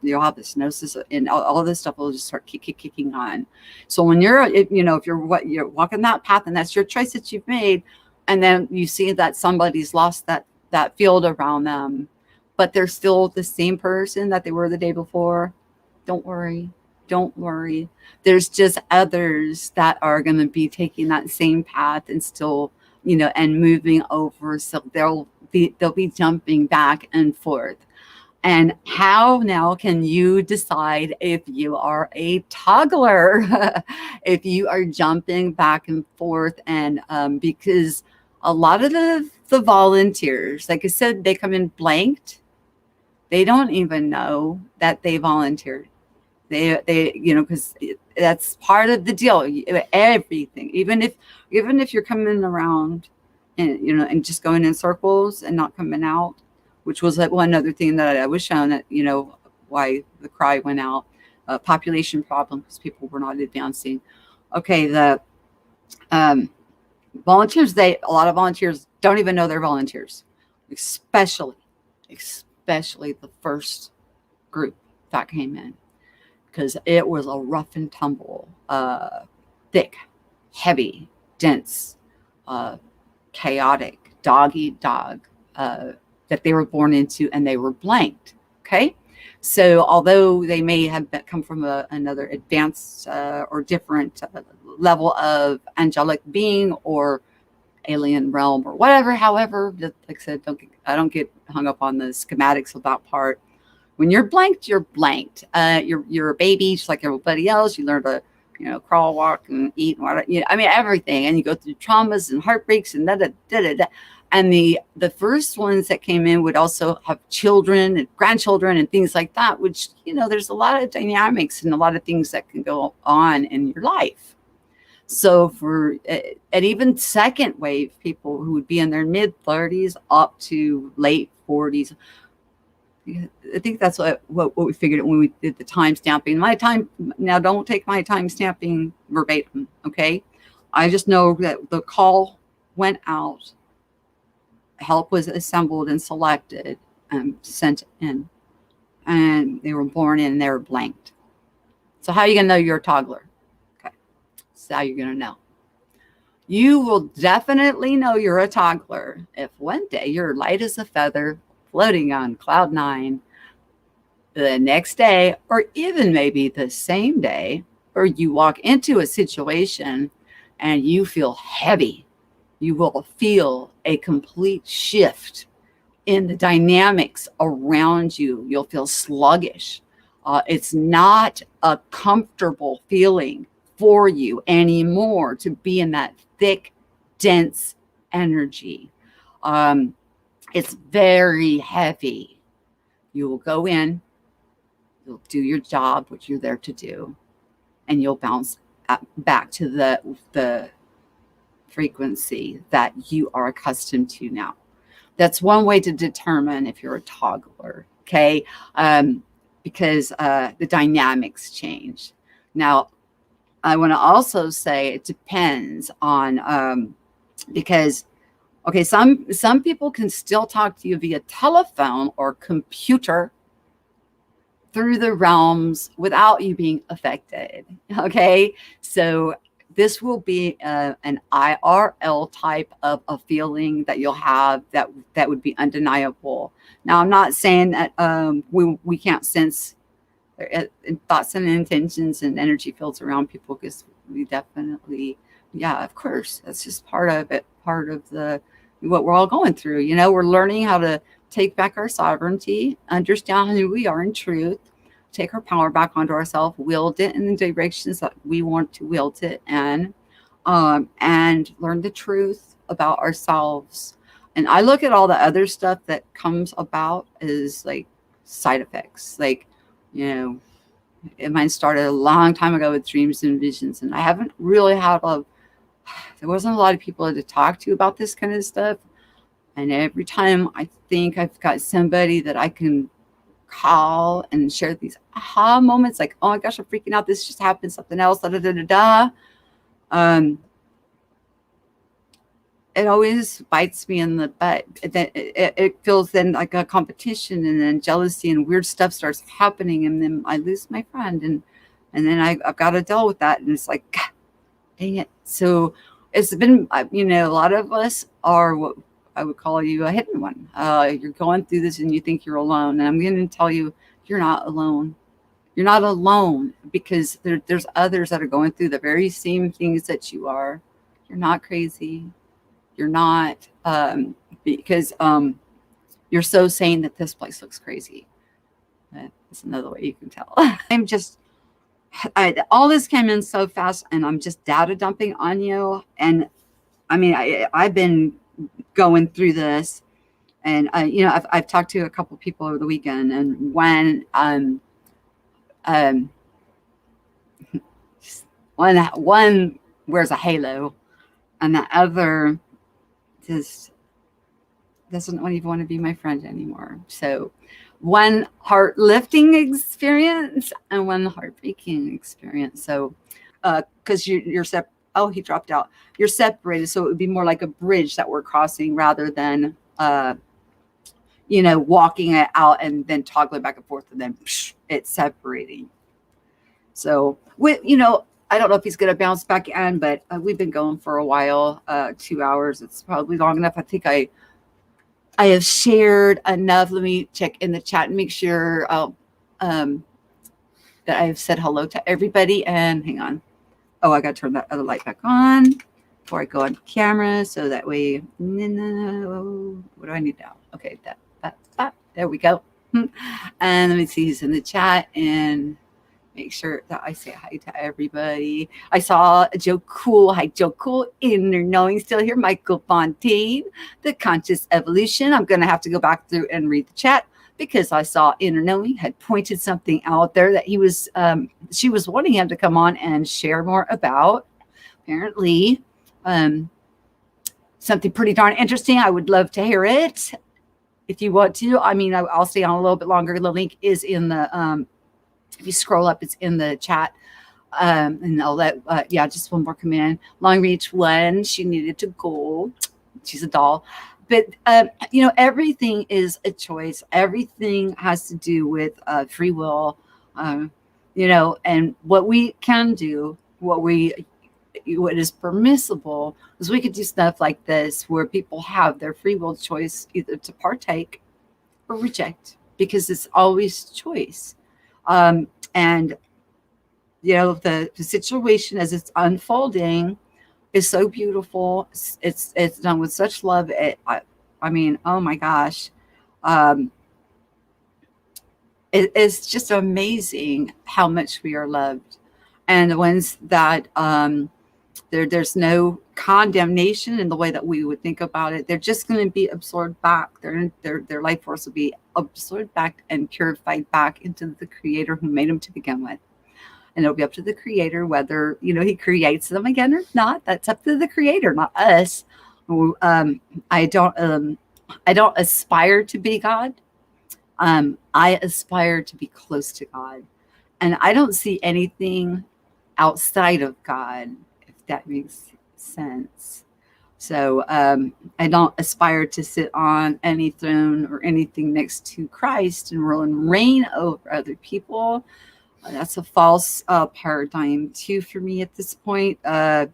you'll have this gnosis, and all of this stuff will just start kicking on. So when if you're walking that path, and that's your choice that you've made, and then you see that somebody's lost that field around them, but they're still the same person that they were the day before, don't worry. There's just others that are going to be taking that same path and still, and moving over. So they'll be jumping back and forth. And how now can you decide if you are a toggler, if you are jumping back and forth? And because a lot of the volunteers, like I said, they come in blanked. They don't even know that they volunteered. They because that's part of the deal. Everything, even if you're coming around and and just going in circles and not coming out, which was one other thing that I was shown, that why the cry went out. Population problem, because people were not advancing. Okay, the volunteers, a lot of volunteers don't even know they're volunteers, especially the first group that came in, because it was a rough and tumble, thick, heavy, dense, chaotic, dog-eat-dog that they were born into, and they were blanked. Okay, so although they may have come from another advanced or different level of angelic being or alien realm or whatever, however, like I said, I don't get hung up on the schematics of that part. When you're blanked, you're blanked. You're a baby just like everybody else. You learn to crawl, walk, and eat, and whatever. Everything, and you go through traumas and heartbreaks and da. And the first ones that came in would also have children and grandchildren and things like that, which there's a lot of dynamics and a lot of things that can go on in your life. So for and even second wave people who would be in their mid 30s up to late 40s. I think that's what we figured when we did the time stamping. My time, now don't take my time stamping verbatim, okay? I just know that the call went out, help was assembled and selected and sent in, and they were born in and they were blanked. So how are you going to know you're a toggler? Okay, so how you're going to know. You will definitely know you're a toggler if one day you're light as a feather, floating on cloud 9, the next day, or even maybe the same day, or you walk into a situation and you feel heavy. You will feel a complete shift in the dynamics around you. You'll feel sluggish. It's not a comfortable feeling for you anymore to be in that thick, dense energy. It's very heavy. You will go in, you'll do your job, what you're there to do, and you'll bounce back to the frequency that you are accustomed to now. That's one way to determine if you're a toggler, okay? Because the dynamics change. Now, I want to also say it depends on, because Okay, some people can still talk to you via telephone or computer through the realms without you being affected. Okay, so this will be an IRL type of a feeling that you'll have that would be undeniable. Now, I'm not saying that we can't sense thoughts and intentions and energy fields around people, because we definitely, yeah, of course, that's just part of it, part of the what we're all going through. We're learning how to take back our sovereignty, understand who we are in truth, take our power back onto ourselves, wield it in the directions that we want to wield it in, and learn the truth about ourselves. And I look at all the other stuff that comes about as like side effects. Like, mine started a long time ago with dreams and visions, and I haven't really had there wasn't a lot of people to talk to about this kind of stuff. And every time I think I've got somebody that I can call and share these aha moments, like, oh my gosh, I'm freaking out, this just happened, something else, da da da da da. It always bites me in the butt. It feels then like a competition, and then jealousy and weird stuff starts happening, and then I lose my friend, and then I've got to deal with that, and it's like, God, dang it. So it's been, a lot of us are what I would call you a hidden one. You're going through this and you think you're alone, and I'm going to tell you, you're not alone. You're not alone, because there's others that are going through the very same things that you are. You're not crazy. You're not, because you're so sane that this place looks crazy. That's another way you can tell. All this came in so fast, and I'm just data dumping on you. And I mean, I've been going through this, and I've talked to a couple people over the weekend, and when one wears a halo, and the other just doesn't even want to be my friend anymore. So one heart lifting experience and one heartbreaking experience. So because you're oh, he dropped out. You're separated, so it would be more like a bridge that we're crossing, rather than walking it out and then toggling back and forth, and then it's separating. So I don't know if he's going to bounce back in, but we've been going for a while. 2 hours. It's probably long enough. I think I have shared enough. Let me check in the chat and make sure that I have said hello to everybody. And hang on. Oh, I got to turn that other light back on before I go on camera, so that way. No, what do I need now? Okay, that. There we go. And let me see who's in the chat and make sure that I say hi to everybody. I saw Joe Cool. Hi, Joe Cool. Inner Knowing still here. Michael Fontaine, The Conscious Evolution. I'm going to have to go back through and read the chat, because I saw Inner Knowing had pointed something out there that she was wanting him to come on and share more about. Apparently, something pretty darn interesting. I would love to hear it if you want to. I mean, I'll stay on a little bit longer. The link is in the if you scroll up, it's in the chat. And I'll let, just one more come in. Long Reach one, she needed to go. She's a doll. But, everything is a choice. Everything has to do with free will, and what we can do, what is permissible, is we could do stuff like this, where people have their free will choice, either to partake or reject, because it's always choice. And the situation as it's unfolding is so beautiful. It's done with such love. I mean, oh my gosh, it's just amazing how much we are loved, and the ones that there's no condemnation in the way that we would think about it. They're just going to be absorbed back. Their life force will be absorbed back and purified back into the Creator who made them to begin with. And it'll be up to the Creator whether he creates them again or not. That's up to the Creator, not us. I don't aspire to be God. I aspire to be close to God, and I don't see anything outside of God, if that makes sense. So I don't aspire to sit on any throne or anything next to Christ and rule and reign over other people. That's a false paradigm too for me at this point. I'd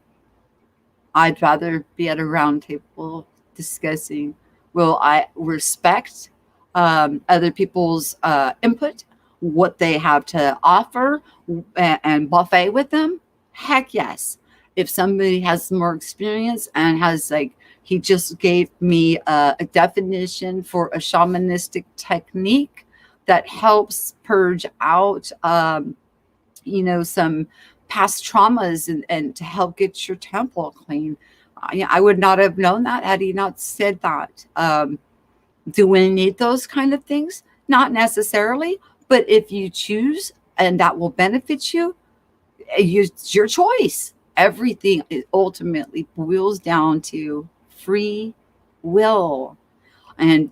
rather be at a round table discussing, will I respect other people's input, what they have to offer, and buffet with them? Heck yes. If somebody has more experience and has, like, he just gave me a definition for a shamanistic technique that helps purge out, some past traumas, and to help get your temple clean. I would not have known that had he not said that. Do we need those kind of things? Not necessarily, but if you choose and that will benefit you, it's your choice. Everything ultimately boils down to free will. And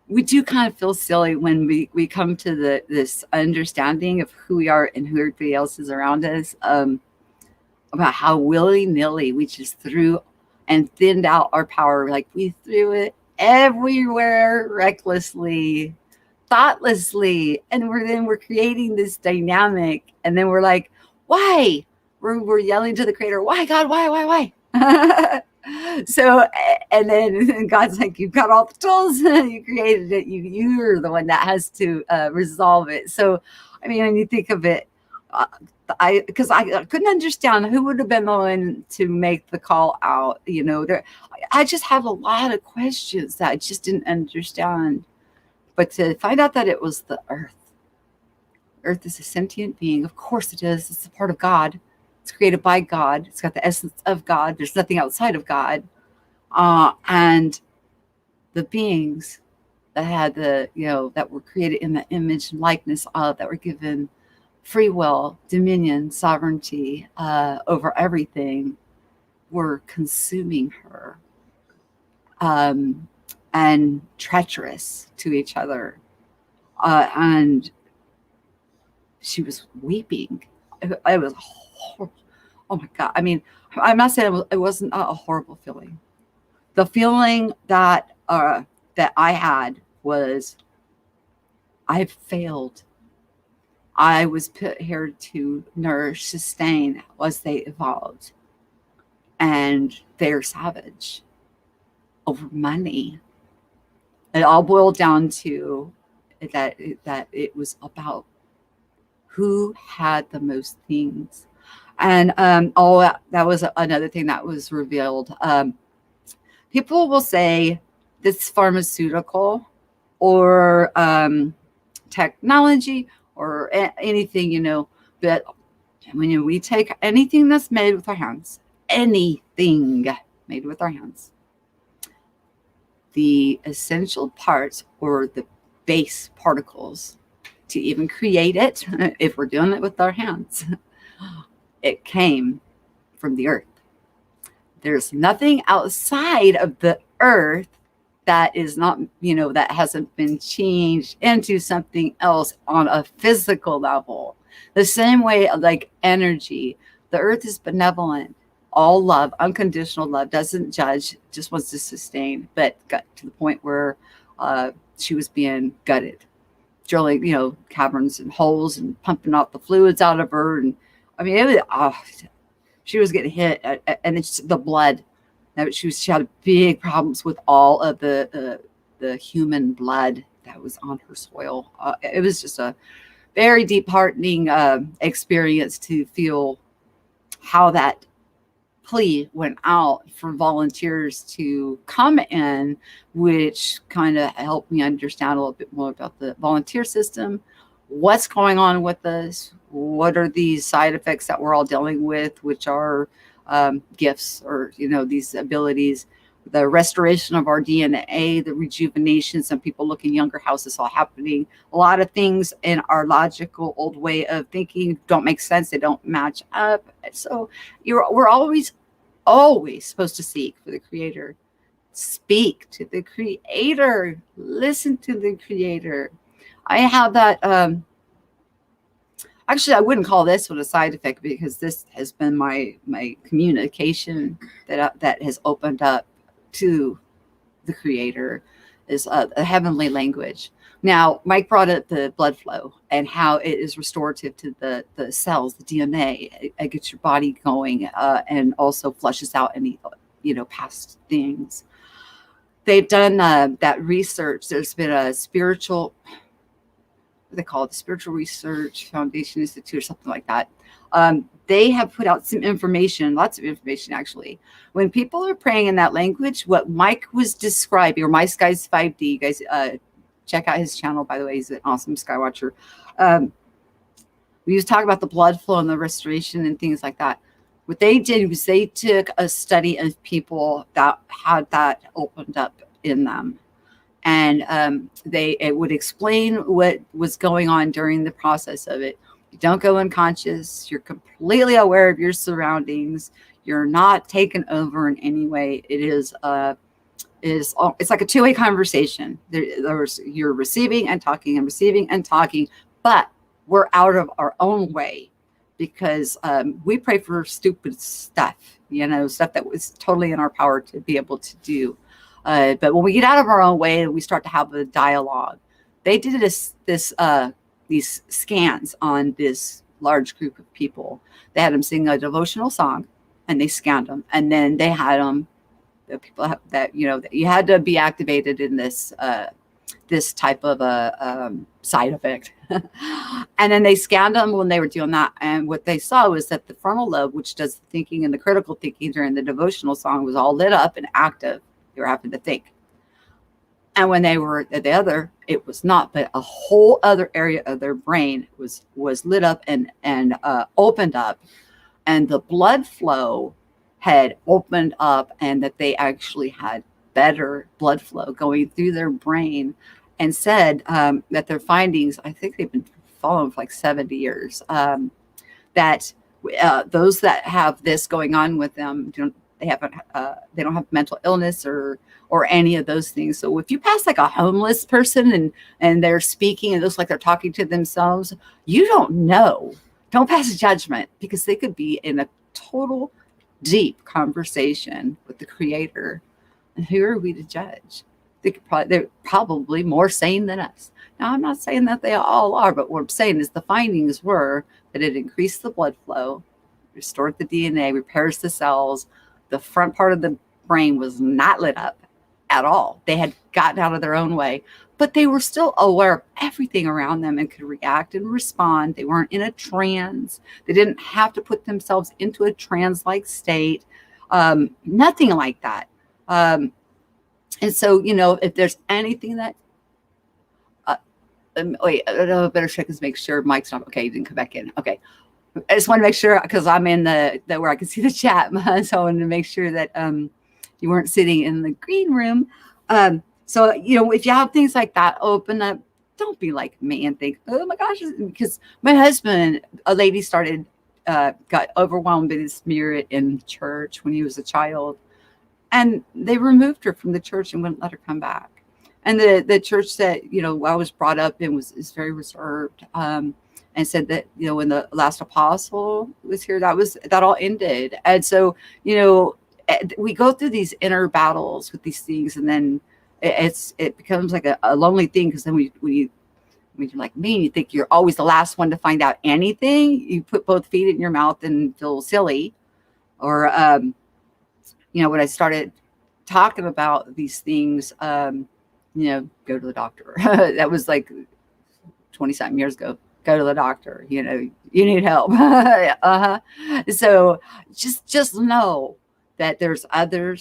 we do kind of feel silly when we come to this understanding of who we are and who everybody else is around us, about how willy-nilly we just threw and thinned out our power. Like, we threw it everywhere recklessly, thoughtlessly, and we're creating this dynamic, and then we're like, why? We're yelling to the creator, why, God, why? So, and then God's like, you've got all the tools, you created it, you're the one that has to resolve it. So, I mean, when you think of it, because I couldn't understand who would have been the one to make the call out. I just have a lot of questions that I just didn't understand. But to find out that it was the earth. Earth is a sentient being. Of course it is. It's a part of God. It's created by God. It's got the essence of God. There's nothing outside of God. And the beings that had that were created in the image and likeness of, that were given free will, dominion, sovereignty over everything, were consuming her, and treacherous to each other. And she was weeping. It was horrible. Oh my God. I mean, I'm not saying it wasn't a horrible feeling. The feeling that I had was, I failed. I was put here to nourish, sustain as they evolved. And they're savage over money. It all boiled down to that it was about who had the most things. And that was another thing that was revealed. People will say this pharmaceutical or technology or anything, but when we take anything that's made with our hands, anything made with our hands, the essential parts or the base particles to even create it, if we're doing it with our hands, it came from the earth. There's nothing outside of the earth that is not, that hasn't been changed into something else on a physical level. The same way, like energy, the earth is benevolent. All love, unconditional love, doesn't judge, just wants to sustain, but got to the point where she was being gutted, drilling, caverns and holes and pumping out the fluids out of her. And I mean, she was getting hit, and it's the blood. She had big problems with all of the human blood that was on her soil. It was just a very deep, heartening experience to feel how that plea went out for volunteers to come in, which kind of helped me understand a little bit more about the volunteer system, what's going on with us, what are these side effects that we're all dealing with, which are gifts or, these abilities, the restoration of our DNA, the rejuvenation, some people looking younger, how's this all happening? A lot of things in our logical old way of thinking don't make sense. They don't match up. So we're always supposed to seek for the creator, speak to the creator, listen to the creator. I have that Actually, I wouldn't call this one a side effect, because this has been my communication that has opened up to the Creator, is a heavenly language. Now, Mike brought up the blood flow and how it is restorative to the cells, the DNA. It gets your body going, and also flushes out any past things. They've done that research. There's been a spiritual, what they call it, the Spiritual Research Foundation Institute or something like that. They have put out some information, lots of information actually. When people are praying in that language, what Mike was describing, or My Skies 5D, you guys check out his channel, by the way, he's an awesome sky watcher. We was talking about the blood flow and the restoration and things like that. What they did was they took a study of people that had that opened up in them. And it would explain what was going on during the process of it. You don't go unconscious. You're completely aware of your surroundings. You're not taken over in any way. It's like a two-way conversation. You're receiving and talking and receiving and talking, but we're out of our own way, because we pray for stupid stuff, stuff that was totally in our power to be able to do. But when we get out of our own way and we start to have a dialogue, they did these scans on this large group of people. They had them sing a devotional song, and they scanned them, and then they had them. The people that you had to be activated in this type of a side effect, and then they scanned them when they were doing that. And what they saw was that the frontal lobe, which does the thinking and the critical thinking during the devotional song, was all lit up and active. They were having to think. And when they were at the other, it was not, but a whole other area of their brain was lit up and opened up, and the blood flow had opened up, and that they actually had better blood flow going through their brain, and said that their findings, I think they've been following for like 70 years, that those that have this going on with them, they don't have mental illness or any of those things. So if you pass like a homeless person and they're speaking, and it looks like they're talking to themselves, you don't know. Don't pass judgment, because they could be in a total deep conversation with the Creator. And who are we to judge? They're probably more sane than us. Now, I'm not saying that they all are, but what I'm saying is the findings were that it increased the blood flow, restored the DNA, repairs the cells. The front part of the brain was not lit up at all. They had gotten out of their own way, but they were still aware of everything around them and could react and respond. They weren't in a trance. They didn't have to put themselves into a trance-like state. Nothing like that. And so, if there's anything that, wait, I better check and make sure Mike's not okay. He didn't come back in. Okay. I just want to make sure, because I'm in the where I can see the chat. So I wanted to make sure that you weren't sitting in the green room. So, if you have things like that open up, don't be like me and think, oh my gosh, because my husband, a lady got overwhelmed by the Spirit in church when he was a child. And they removed her from the church and wouldn't let her come back. And the church that, I was brought up in is very reserved. And said that, when the last apostle was here, that all ended. And so, we go through these inner battles with these things, and then it becomes like a lonely thing, because then when you're like me, you think you're always the last one to find out anything. You put both feet in your mouth and feel silly. Or, when I started talking about these things, go to the doctor. That was like 20-something years ago. Go to the doctor. You need help. So just know that there's other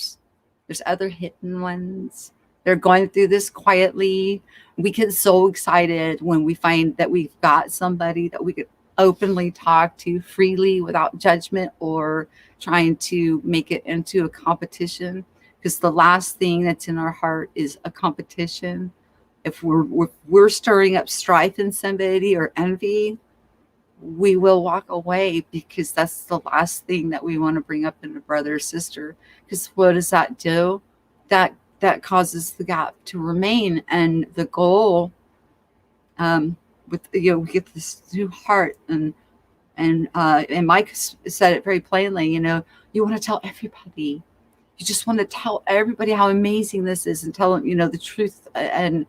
hidden ones. They're going through this quietly. We get so excited when we find that we've got somebody that we could openly talk to freely without judgment or trying to make it into a competition, because the last thing that's in our heart is a competition. If we're stirring up strife in somebody or envy, we will walk away, because that's the last thing that we want to bring up in a brother or sister. Because what does that do? That causes the gap to remain. And the goal, with, we get this new heart. And Mike said it very plainly, you want to tell everybody. You just want to tell everybody how amazing this is and tell them, the truth. And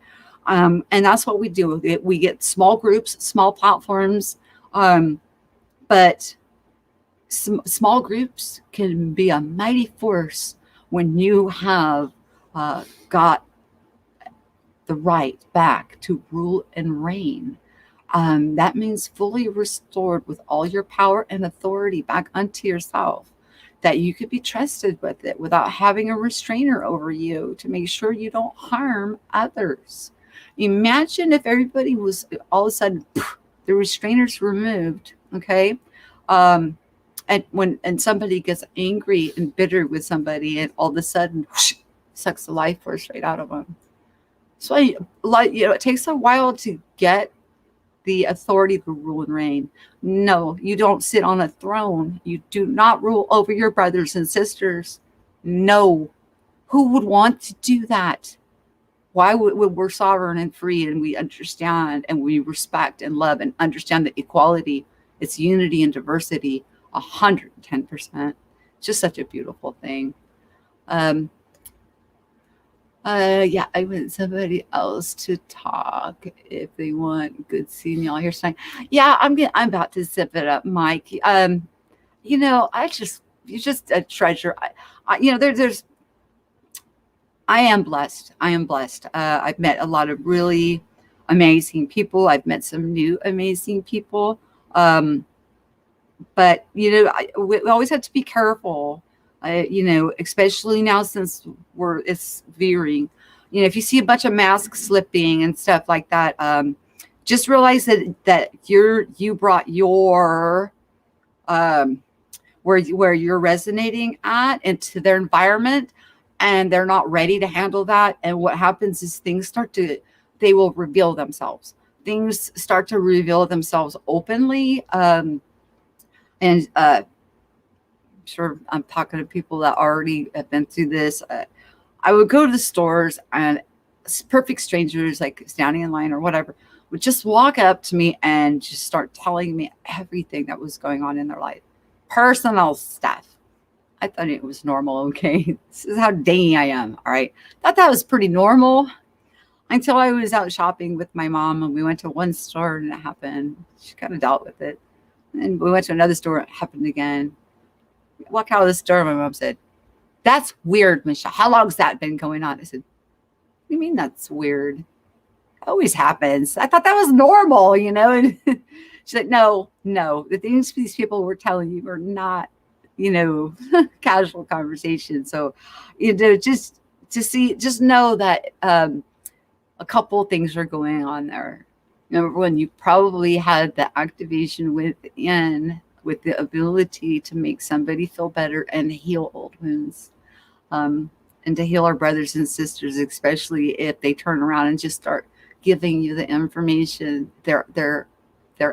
that's what we do. We get small groups, small platforms, but small groups can be a mighty force when you have got the right back to rule and reign. That means fully restored with all your power and authority back unto yourself, that you could be trusted with it without having a restrainer over you to make sure you don't harm others. Imagine if everybody was all of a sudden, the restrainers removed, okay? And somebody gets angry and bitter with somebody, and all of a sudden, whoosh, sucks the life force right out of them. So, it takes a while to get the authority to rule and reign. No, you don't sit on a throne. You do not rule over your brothers and sisters. No. Who would want to do that? Why would we're sovereign and free, and we understand and we respect and love and understand the equality, it's unity and diversity, 110%. Just such a beautiful thing. Yeah, I want somebody else to talk if they want. Good seeing y'all here tonight. Yeah, I'm about to zip it up, Mike. You're just a treasure. I am blessed. I've met a lot of really amazing people. I've met some new amazing people. But we always have to be careful. Especially now since it's veering. If you see a bunch of masks slipping and stuff like that, just realize that you brought your where you're resonating at into their environment, and they're not ready to handle that. And what happens is they will reveal themselves. Things start to reveal themselves openly, and sure I'm talking to people that already have been through this. I would go to the stores, and perfect strangers, like standing in line or whatever, would just walk up to me and just start telling me everything that was going on in their life, personal stuff. I thought it was normal. Okay, this is how dainty I am. All right, thought that was pretty normal until I was out shopping with my mom, and we went to one store and it happened. She kind of dealt with it, and we went to another store and it happened again. Walk out of the store, my mom said, "That's weird, Michelle. How long's that been going on?" I said, "What do you mean that's weird? It always happens. I thought that was normal, And she's like, no, the things these people were telling you were not, casual conversation. So, just know that a couple things are going on there. Number one, you probably had the activation within with the ability to make somebody feel better and heal old wounds, and to heal our brothers and sisters, especially if they turn around and just start giving you the information they're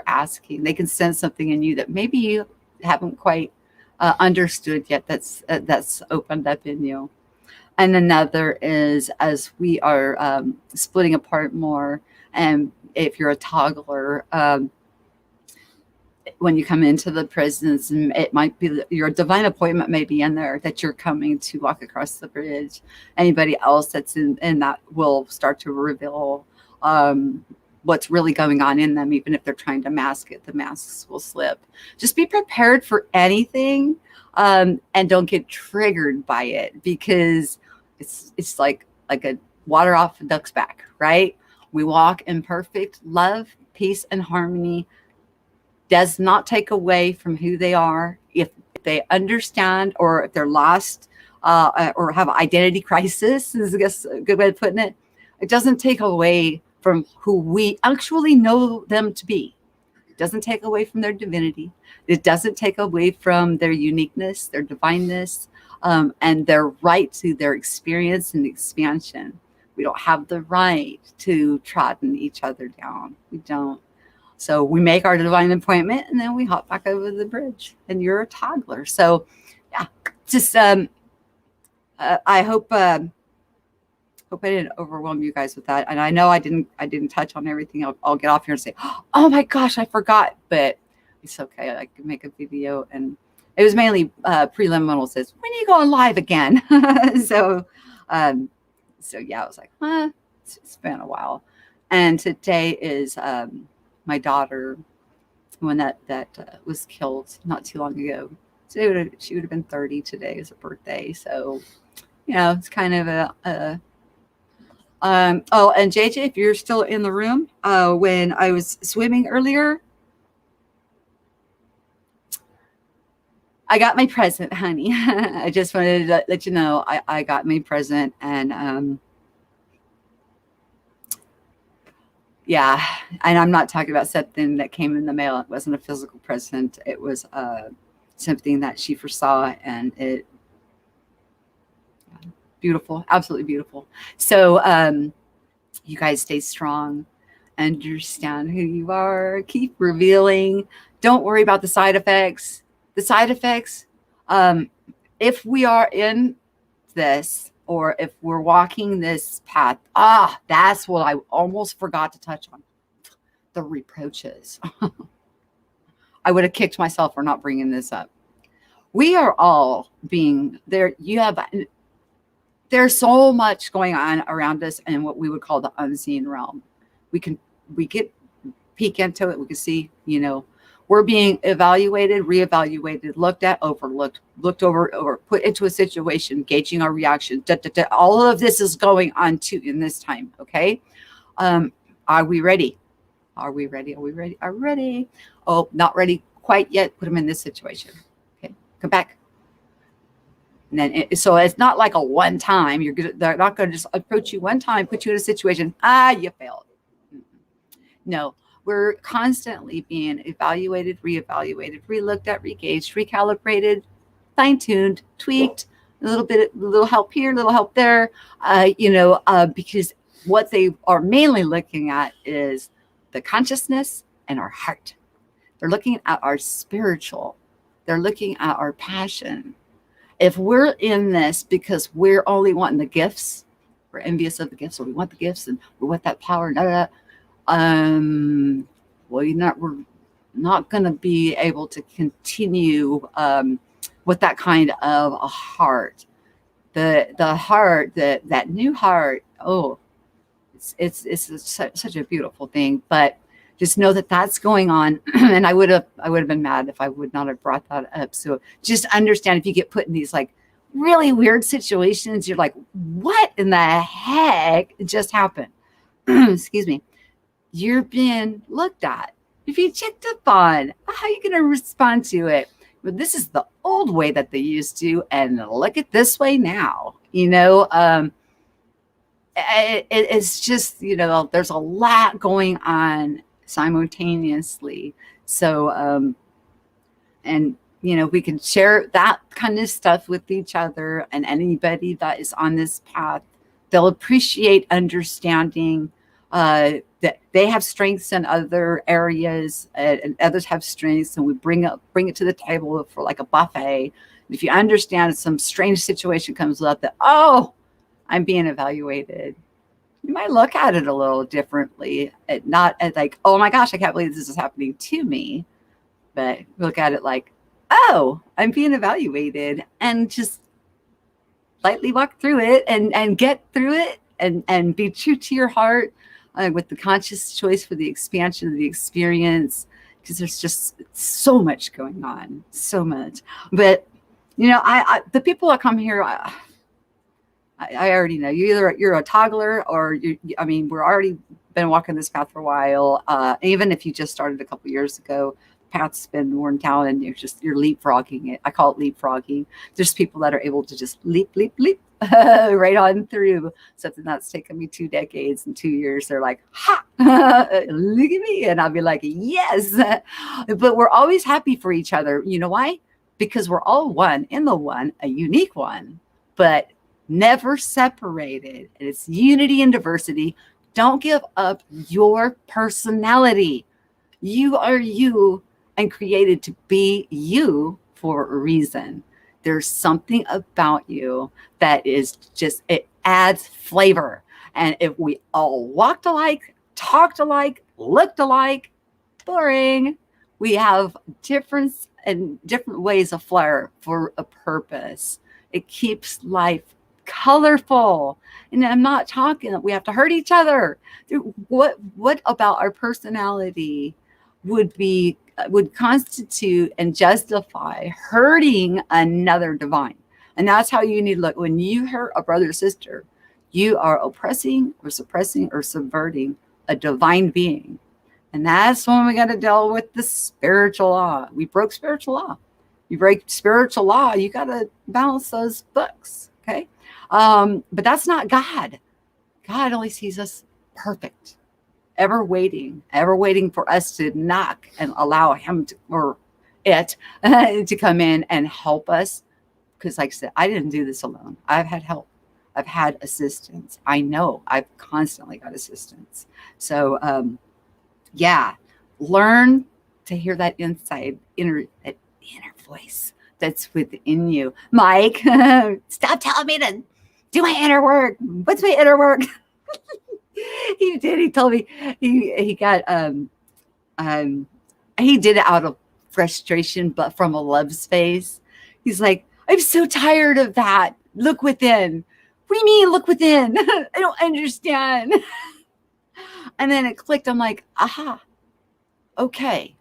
asking. They can sense something in you that maybe you haven't quite understood yet. That's opened up in you. And another is, as we are splitting apart more, and if you're a toddler, when you come into the presence, and it might be your divine appointment may be in there, that you're coming to walk across the bridge. Anybody else that's in that will start to reveal what's really going on in them. Even if they're trying to mask it, the masks will slip. Just be prepared for anything, and don't get triggered by it, because it's like a water off a duck's back, right? We walk in perfect love, peace, and harmony. Does not take away from who they are. If they understand, or if they're lost, or have identity crisis, is I guess a good way of putting it. It doesn't take away from who we actually know them to be. It doesn't take away from their divinity. It doesn't take away from their uniqueness, their divineness, and their right to their experience and expansion. We don't have the right to trodden each other down. We don't. So we make our divine appointment, and then we hop back over the bridge, and you're a toddler. So yeah, just I hope Hope I didn't overwhelm you guys with that. And I know I didn't touch on everything. I'll get off here and say, oh my gosh, I forgot. But it's okay. I can make a video. And it was mainly preliminary. Says, when are you going live again? so, so yeah, I was like, it's been a while. And today is my daughter, when that was killed not too long ago. So she would have been 30 today as a birthday. So, it's kind of oh, and JJ, if you're still in the room, when I was swimming earlier, I got my present, honey. I just wanted to let you know I got my present, and yeah, and I'm not talking about something that came in the mail. It wasn't a physical present. It was something that she foresaw, and it beautiful, absolutely beautiful. So you guys stay strong, understand who you are, keep revealing. Don't worry about the side effects. The side effects, if we are in this, or if we're walking this path, that's what I almost forgot to touch on. The reproaches. I would have kicked myself for not bringing this up. We are all being there. There's so much going on around us in what we would call the unseen realm. We get peek into it. We can see, we're being evaluated, reevaluated, looked at, overlooked, looked over, or put into a situation, gauging our reaction. All of this is going on too in this time. Okay. Are we ready? Are we ready? Are we ready? Are we ready? Oh, not ready quite yet. Put them in this situation. Okay. Come back. And then, so it's not like a one time. They're not going to just approach you one time, put you in a situation. You failed. No, we're constantly being evaluated, reevaluated, relooked at, regauged, recalibrated, fine-tuned, tweaked. A little help here, a little help there. Because what they are mainly looking at is the consciousness and our heart. They're looking at our spiritual. They're looking at our passion. If we're in this because we're only wanting the gifts, we're envious of the gifts, or we want the gifts and we want that power, we're not going to be able to continue with that kind of a heart. The heart, that new heart. Oh, it's such a beautiful thing. But just know that that's going on. And I would have been mad if I would not have brought that up. So just understand, if you get put in these like really weird situations, you're like, what in the heck just happened? Excuse me. You're being looked at. If you checked up on, how are you going to respond to it? But this is the old way that they used to, and look at this way now. It's just, there's a lot going on simultaneously. So, we can share that kind of stuff with each other, and anybody that is on this path, they'll appreciate understanding that they have strengths in other areas, and others have strengths, and we bring it to the table for like a buffet. And if you understand some strange situation comes up that, I'm being evaluated, you might look at it a little differently. Not as like, oh my gosh, I can't believe this is happening to me, but look at it like, I'm being evaluated, and just lightly walk through it and get through it, and be true to your heart with the conscious choice for the expansion of the experience, because there's just so much going on, so much. But the people that come here, I already know you're a toddler, or we're already been walking this path for a while. Even if you just started a couple years ago, path's been worn down, and you're leapfrogging it. I call it leapfrogging. There's people that are able to just leap right on through something that's taken me 2 decades and 2 years. They're like, ha, look at me. And I'll be like, yes. But we're always happy for each other. You know why? Because we're all one in the one, a unique one, but never separated. And it's unity and diversity. Don't give up your personality. You are you, and created to be you for a reason. There's something about you that is just, adds flavor. And if we all walked alike, talked alike, looked alike, boring. We have difference and different ways of flair for a purpose. It keeps life colorful. And I'm not talking that we have to hurt each other. What about our personality would constitute and justify hurting another divine? And that's how you need to look. When you hurt a brother or sister, you are oppressing or suppressing or subverting a divine being. And that's when we got to deal with the spiritual law. We broke spiritual law. You break spiritual law, you got to balance those books. Okay. But that's not God. God only sees us perfect, ever waiting for us to knock and allow him to, or it to come in and help us. Because like I said, I didn't do this alone. I've had help. I've had assistance. I know I've constantly got assistance. So, yeah, learn to hear that inner voice that's within you. Mike, stop telling me to do my inner work. What's my inner work? He did. He told me he got he did it out of frustration, but from a love space. He's like, I'm so tired of that. Look within. What do you mean, look within? I don't understand. And then it clicked. I'm like, aha, okay.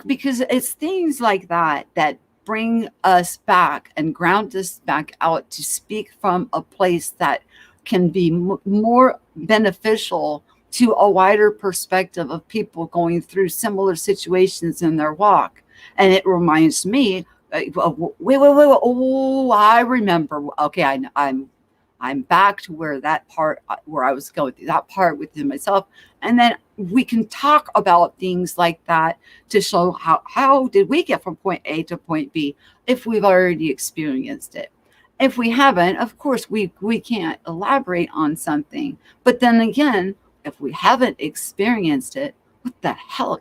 Because it's things like that that bring us back and ground us back out to speak from a place that can be more beneficial to a wider perspective of people going through similar situations in their walk. And it reminds me, wait, oh, I remember. Okay, I'm back to where that part where I was going through that part within myself. And then we can talk about things like that to show how did we get from point A to point B if we've already experienced it. If we haven't, of course, we can't elaborate on something. But then again, if we haven't experienced it, what the hell?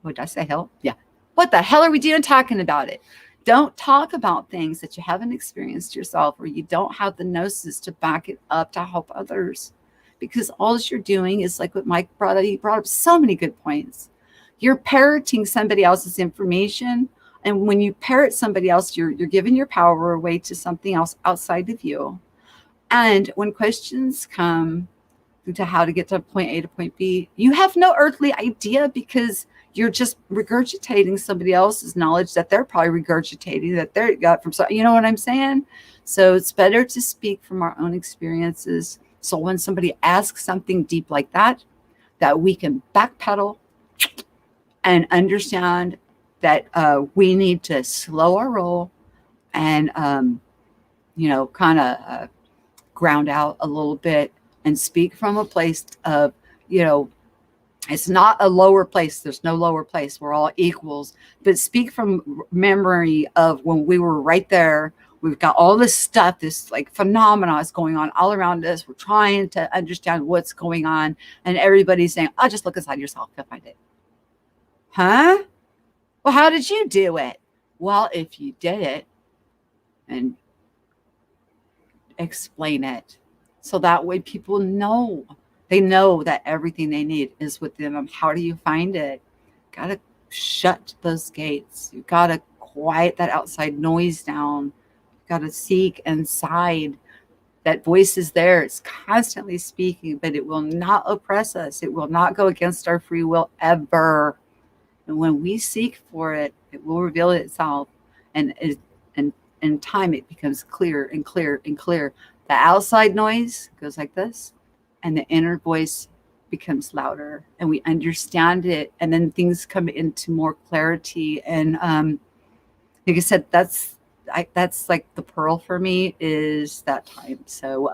Would I say hell? Yeah. What the hell are we doing talking about it? Don't talk about things that you haven't experienced yourself or you don't have the gnosis to back it up to help others. Because all you're doing is like what Mike brought up. He brought up so many good points. You're parroting somebody else's information. And when you parrot somebody else, you're giving your power away to something else outside of you. And when questions come to how to get to point A to point B, you have no earthly idea because you're just regurgitating somebody else's knowledge that they're probably regurgitating that they got from, you know what I'm saying? So it's better to speak from our own experiences. So when somebody asks something deep like that we can backpedal and understand that we need to slow our roll and, kind of ground out a little bit and speak from a place of, it's not a lower place. There's no lower place. We're all equals. But speak from memory of when we were right there. We've got all this stuff, this like phenomena is going on all around us. We're trying to understand what's going on. And everybody's saying, oh, just look inside yourself. You'll find it. Huh? Well, how did you do it? Well, if you did it and explain it. So that way people know. They know that everything they need is within them. How do you find it? Got to shut those gates. You got to quiet that outside noise down. You got to seek inside. That voice is there. It's constantly speaking, but it will not oppress us. It will not go against our free will ever. And when we seek for it, it will reveal itself. And in time, it becomes clear and clear and clear. The outside noise goes like this. And the inner voice becomes louder and we understand it. And then things come into more clarity. And like I said, that's like the pearl for me is that time. So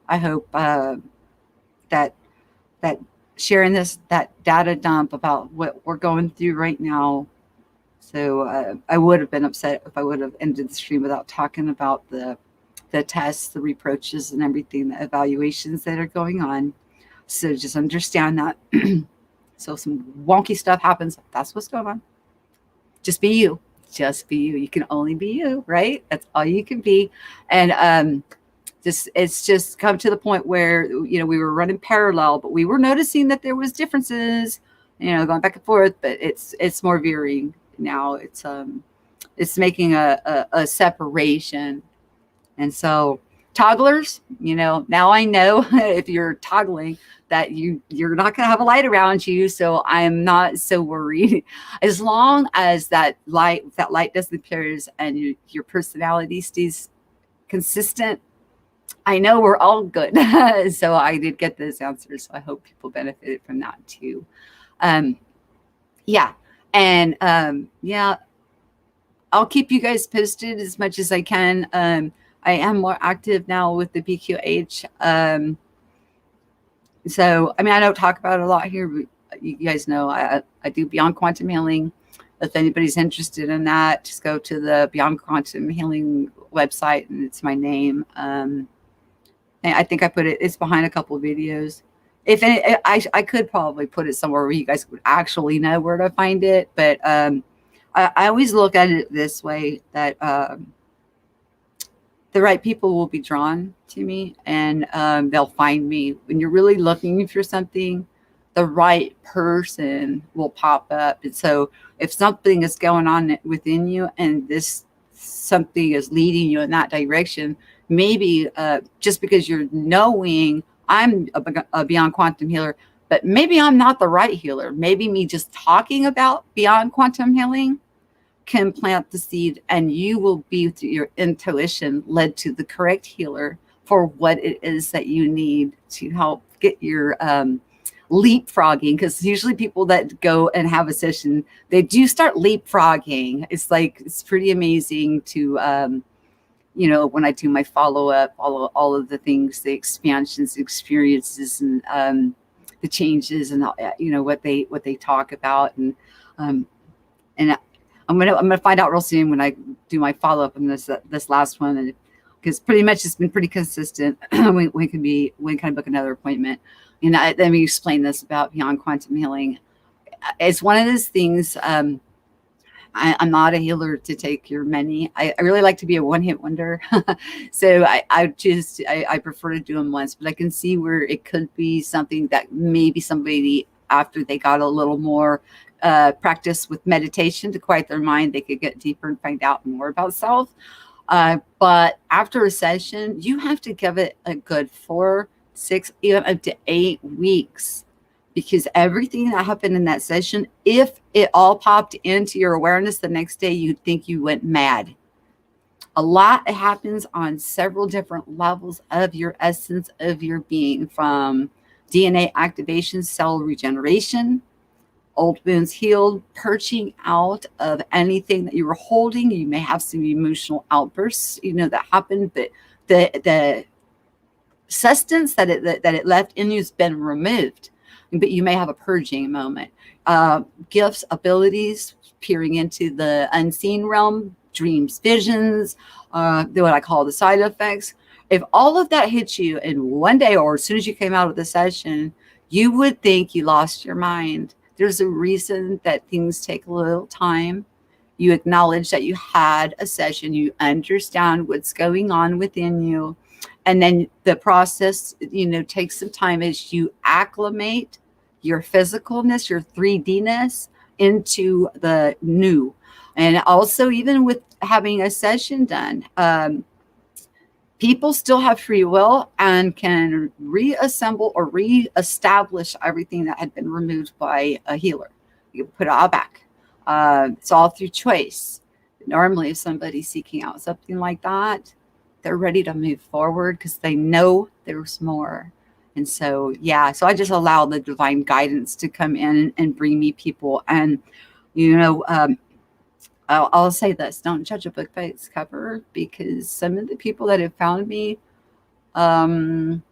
I hope that sharing that data dump about what we're going through right now. So I would have been upset if I would have ended the stream without talking about the tests, the reproaches, and everything, the evaluations that are going on. So just understand that. So some wonky stuff happens. That's what's going on. Just be you. Just be you. You can only be you, right? That's all you can be. And It's just come to the point where, we were running parallel, but we were noticing that there was differences, going back and forth, but it's more veering now. It's making a separation. And so togglers, now I know if you're toggling that you're not going to have a light around you. So I'm not so worried as long as that light doesn't appear and your personality stays consistent. I know we're all good. So I did get those answers. So I hope people benefited from that too. Yeah. And yeah, I'll keep you guys posted as much as I can. I am more active now with the BQH. So, I mean, I don't talk about it a lot here, but you guys know I do Beyond Quantum Healing. If anybody's interested in that, just go to the Beyond Quantum Healing website, and it's my name. And I think I put it's behind a couple of videos. If any, I could probably put it somewhere where you guys would actually know where to find it. But I always look at it this way, that the right people will be drawn to me, and they'll find me. When you're really looking for something, the right person will pop up. And so if something is going on within you and something is leading you in that direction, maybe just because you're knowing I'm a Beyond Quantum healer, but maybe I'm not the right healer. Maybe me just talking about Beyond Quantum Healing can plant the seed, and you will be, through your intuition, led to the correct healer for what it is that you need to help get your leapfrogging. Because usually people that go and have a session, they do start leapfrogging. It's pretty amazing to when I do my follow-up, all of the things, the expansions, experiences, and the changes, and what they talk about, and I'm gonna find out real soon when I do my follow-up on this last one, and because pretty much it's been pretty consistent. we can book another appointment. Let me explain this about Beyond Quantum Healing. It's one of those things. I'm not a healer to take your money. I really like to be a one-hit wonder. So I prefer to do them once, but I can see where it could be something that maybe somebody, after they got a little more practice with meditation to quiet their mind, they could get deeper and find out more about self. But after a session, you have to give it a good 4, 6, even up to 8 weeks, because everything that happened in that session, if it all popped into your awareness the next day, you'd think you went mad. A lot happens on several different levels of your essence, of your being, from DNA activation, cell regeneration, old wounds healed, purging out of anything that you were holding. You may have some emotional outbursts, that happened, but the substance that it left in you has been removed. But you may have a purging moment. Gifts, abilities, peering into the unseen realm, dreams, visions, what I call the side effects. If all of that hits you in one day, or as soon as you came out of the session, you would think you lost your mind. There's a reason that things take a little time. You acknowledge that you had a session. You understand what's going on within you. And then the process, takes some time as you acclimate your physicalness, your 3D-ness into the new. And also, even with having a session done, people still have free will and can reassemble or reestablish everything that had been removed by a healer. You put it all back. It's all through choice. Normally, if somebody's seeking out something like that, they're ready to move forward because they know there's more. And so, so I just allow the divine guidance to come in and bring me people. And, I'll say this: don't judge a book by its cover, because some of the people that have found me, you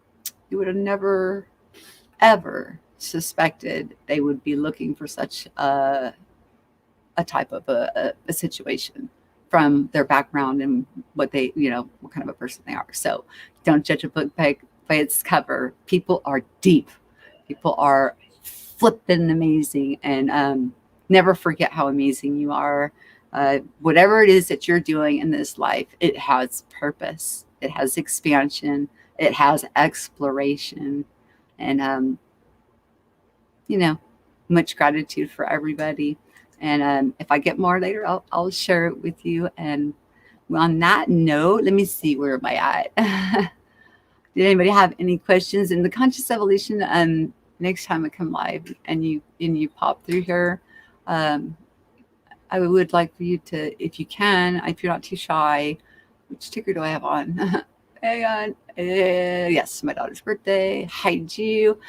would have never, ever suspected they would be looking for such a type of a situation from their background and what they, what kind of a person they are. So don't judge a book by its cover. People are deep. People are flippin' amazing, and never forget how amazing you are. Whatever it is that you're doing in this life, it has purpose. It has expansion. It has exploration. And, much gratitude for everybody. And if I get more later, I'll share it with you. And on that note, let me see, where am I at? Did anybody have any questions in the conscious evolution? Next time I come live and you pop through here, I would like for you to, if you can, if you're not too shy, which ticker do I have on? Hang on. Yes, my daughter's birthday. Hi, Jew.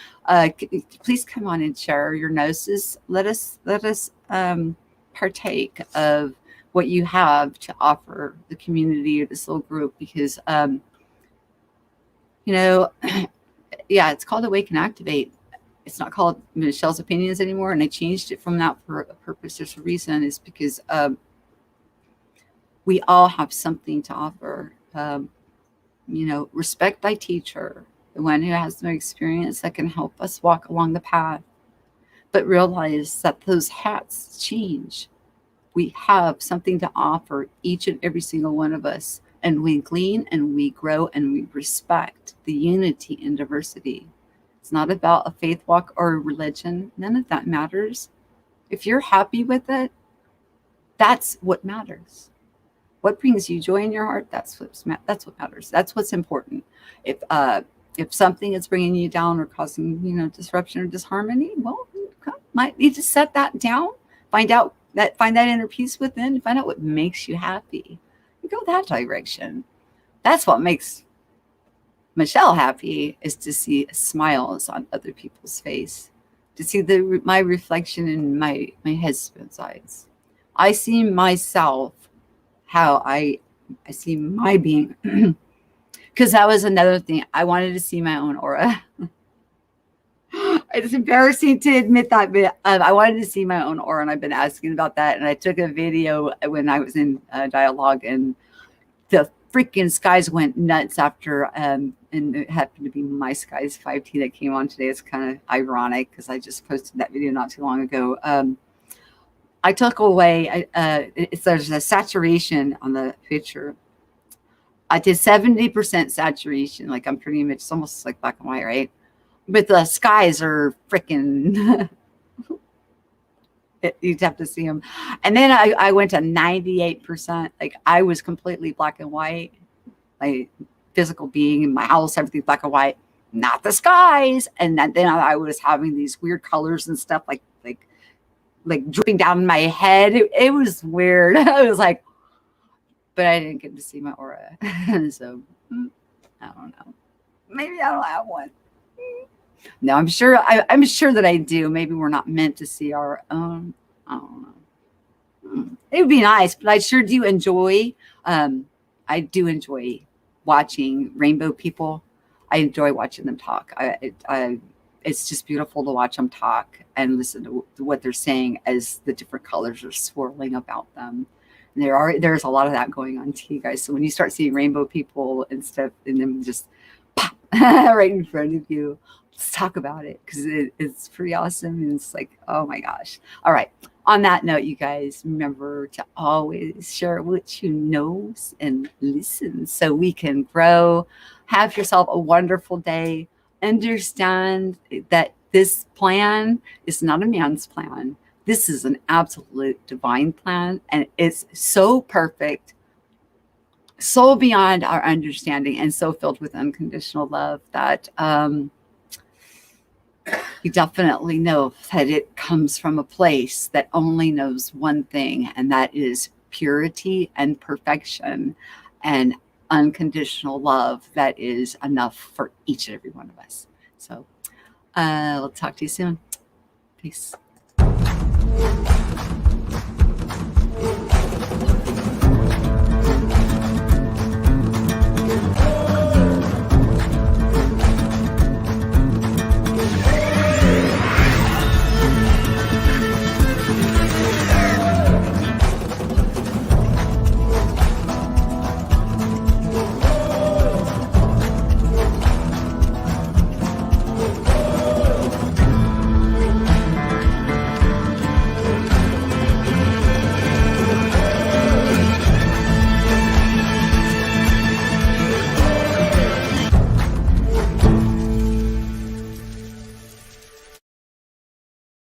Please come on and share your gnosis. Let us partake of what you have to offer the community or this little group, because yeah, it's called Awake and Activate. It's not called Michelle's Opinions anymore, and I changed it from that for a purpose. There's a reason. Is because we all have something to offer. Respect thy teacher, the one who has no experience that can help us walk along the path. But realize that those hats change. We have something to offer, each and every single one of us. And we glean and we grow and we respect the unity in diversity. It's not about a faith walk or a religion. None of that matters. If you're happy with it, that's what matters. What brings you joy in your heart, that's what matters. That's what's important. If something is bringing you down or causing disruption or disharmony, well, you might need to set that down. Find that inner peace within. Find out what makes you happy. And go that direction. That's what makes Michelle happy, is to see smiles on other people's face, to see my reflection in my husband's eyes. I see myself how I see my being, because that was another thing. I wanted to see my own aura. It's embarrassing to admit that, but I wanted to see my own aura, and I've been asking about that. And I took a video when I was in dialogue, and the freaking skies went nuts after, and it happened to be my skies 5T that came on today. It's kind of ironic because I just posted that video not too long ago. I took away, there's a saturation on the picture. I did 70% saturation. Like, I'm pretty much, it's almost like black and white, right? But the skies are freaking, you'd have to see them. And then I went to 98%. Like, I was completely black and white. My physical being in my house, everything's black and white, not the skies. And then I was having these weird colors and stuff like dripping down my head. It was weird. I was like, but I didn't get to see my aura. So I don't know. Maybe I don't have one. No, I'm sure that I do. Maybe we're not meant to see our own. I don't know. It would be nice, but I sure do enjoy. I do enjoy watching rainbow people. I enjoy watching them talk. It's just beautiful to watch them talk and listen to what they're saying as the different colors are swirling about them. And there's a lot of that going on too, guys. So when you start seeing rainbow people and stuff, and them just pop right in front of you, let's talk about it, because it's pretty awesome. And it's like, oh my gosh. All right. On that note, you guys, remember to always share what you know and listen so we can grow. Have yourself a wonderful day. Understand that this plan is not a man's plan. This is an absolute divine plan, and it's so perfect, so beyond our understanding, and so filled with unconditional love that you definitely know that it comes from a place that only knows one thing, and that is purity and perfection and unconditional love that is enough for each and every one of us. So we'll talk to you soon. Peace.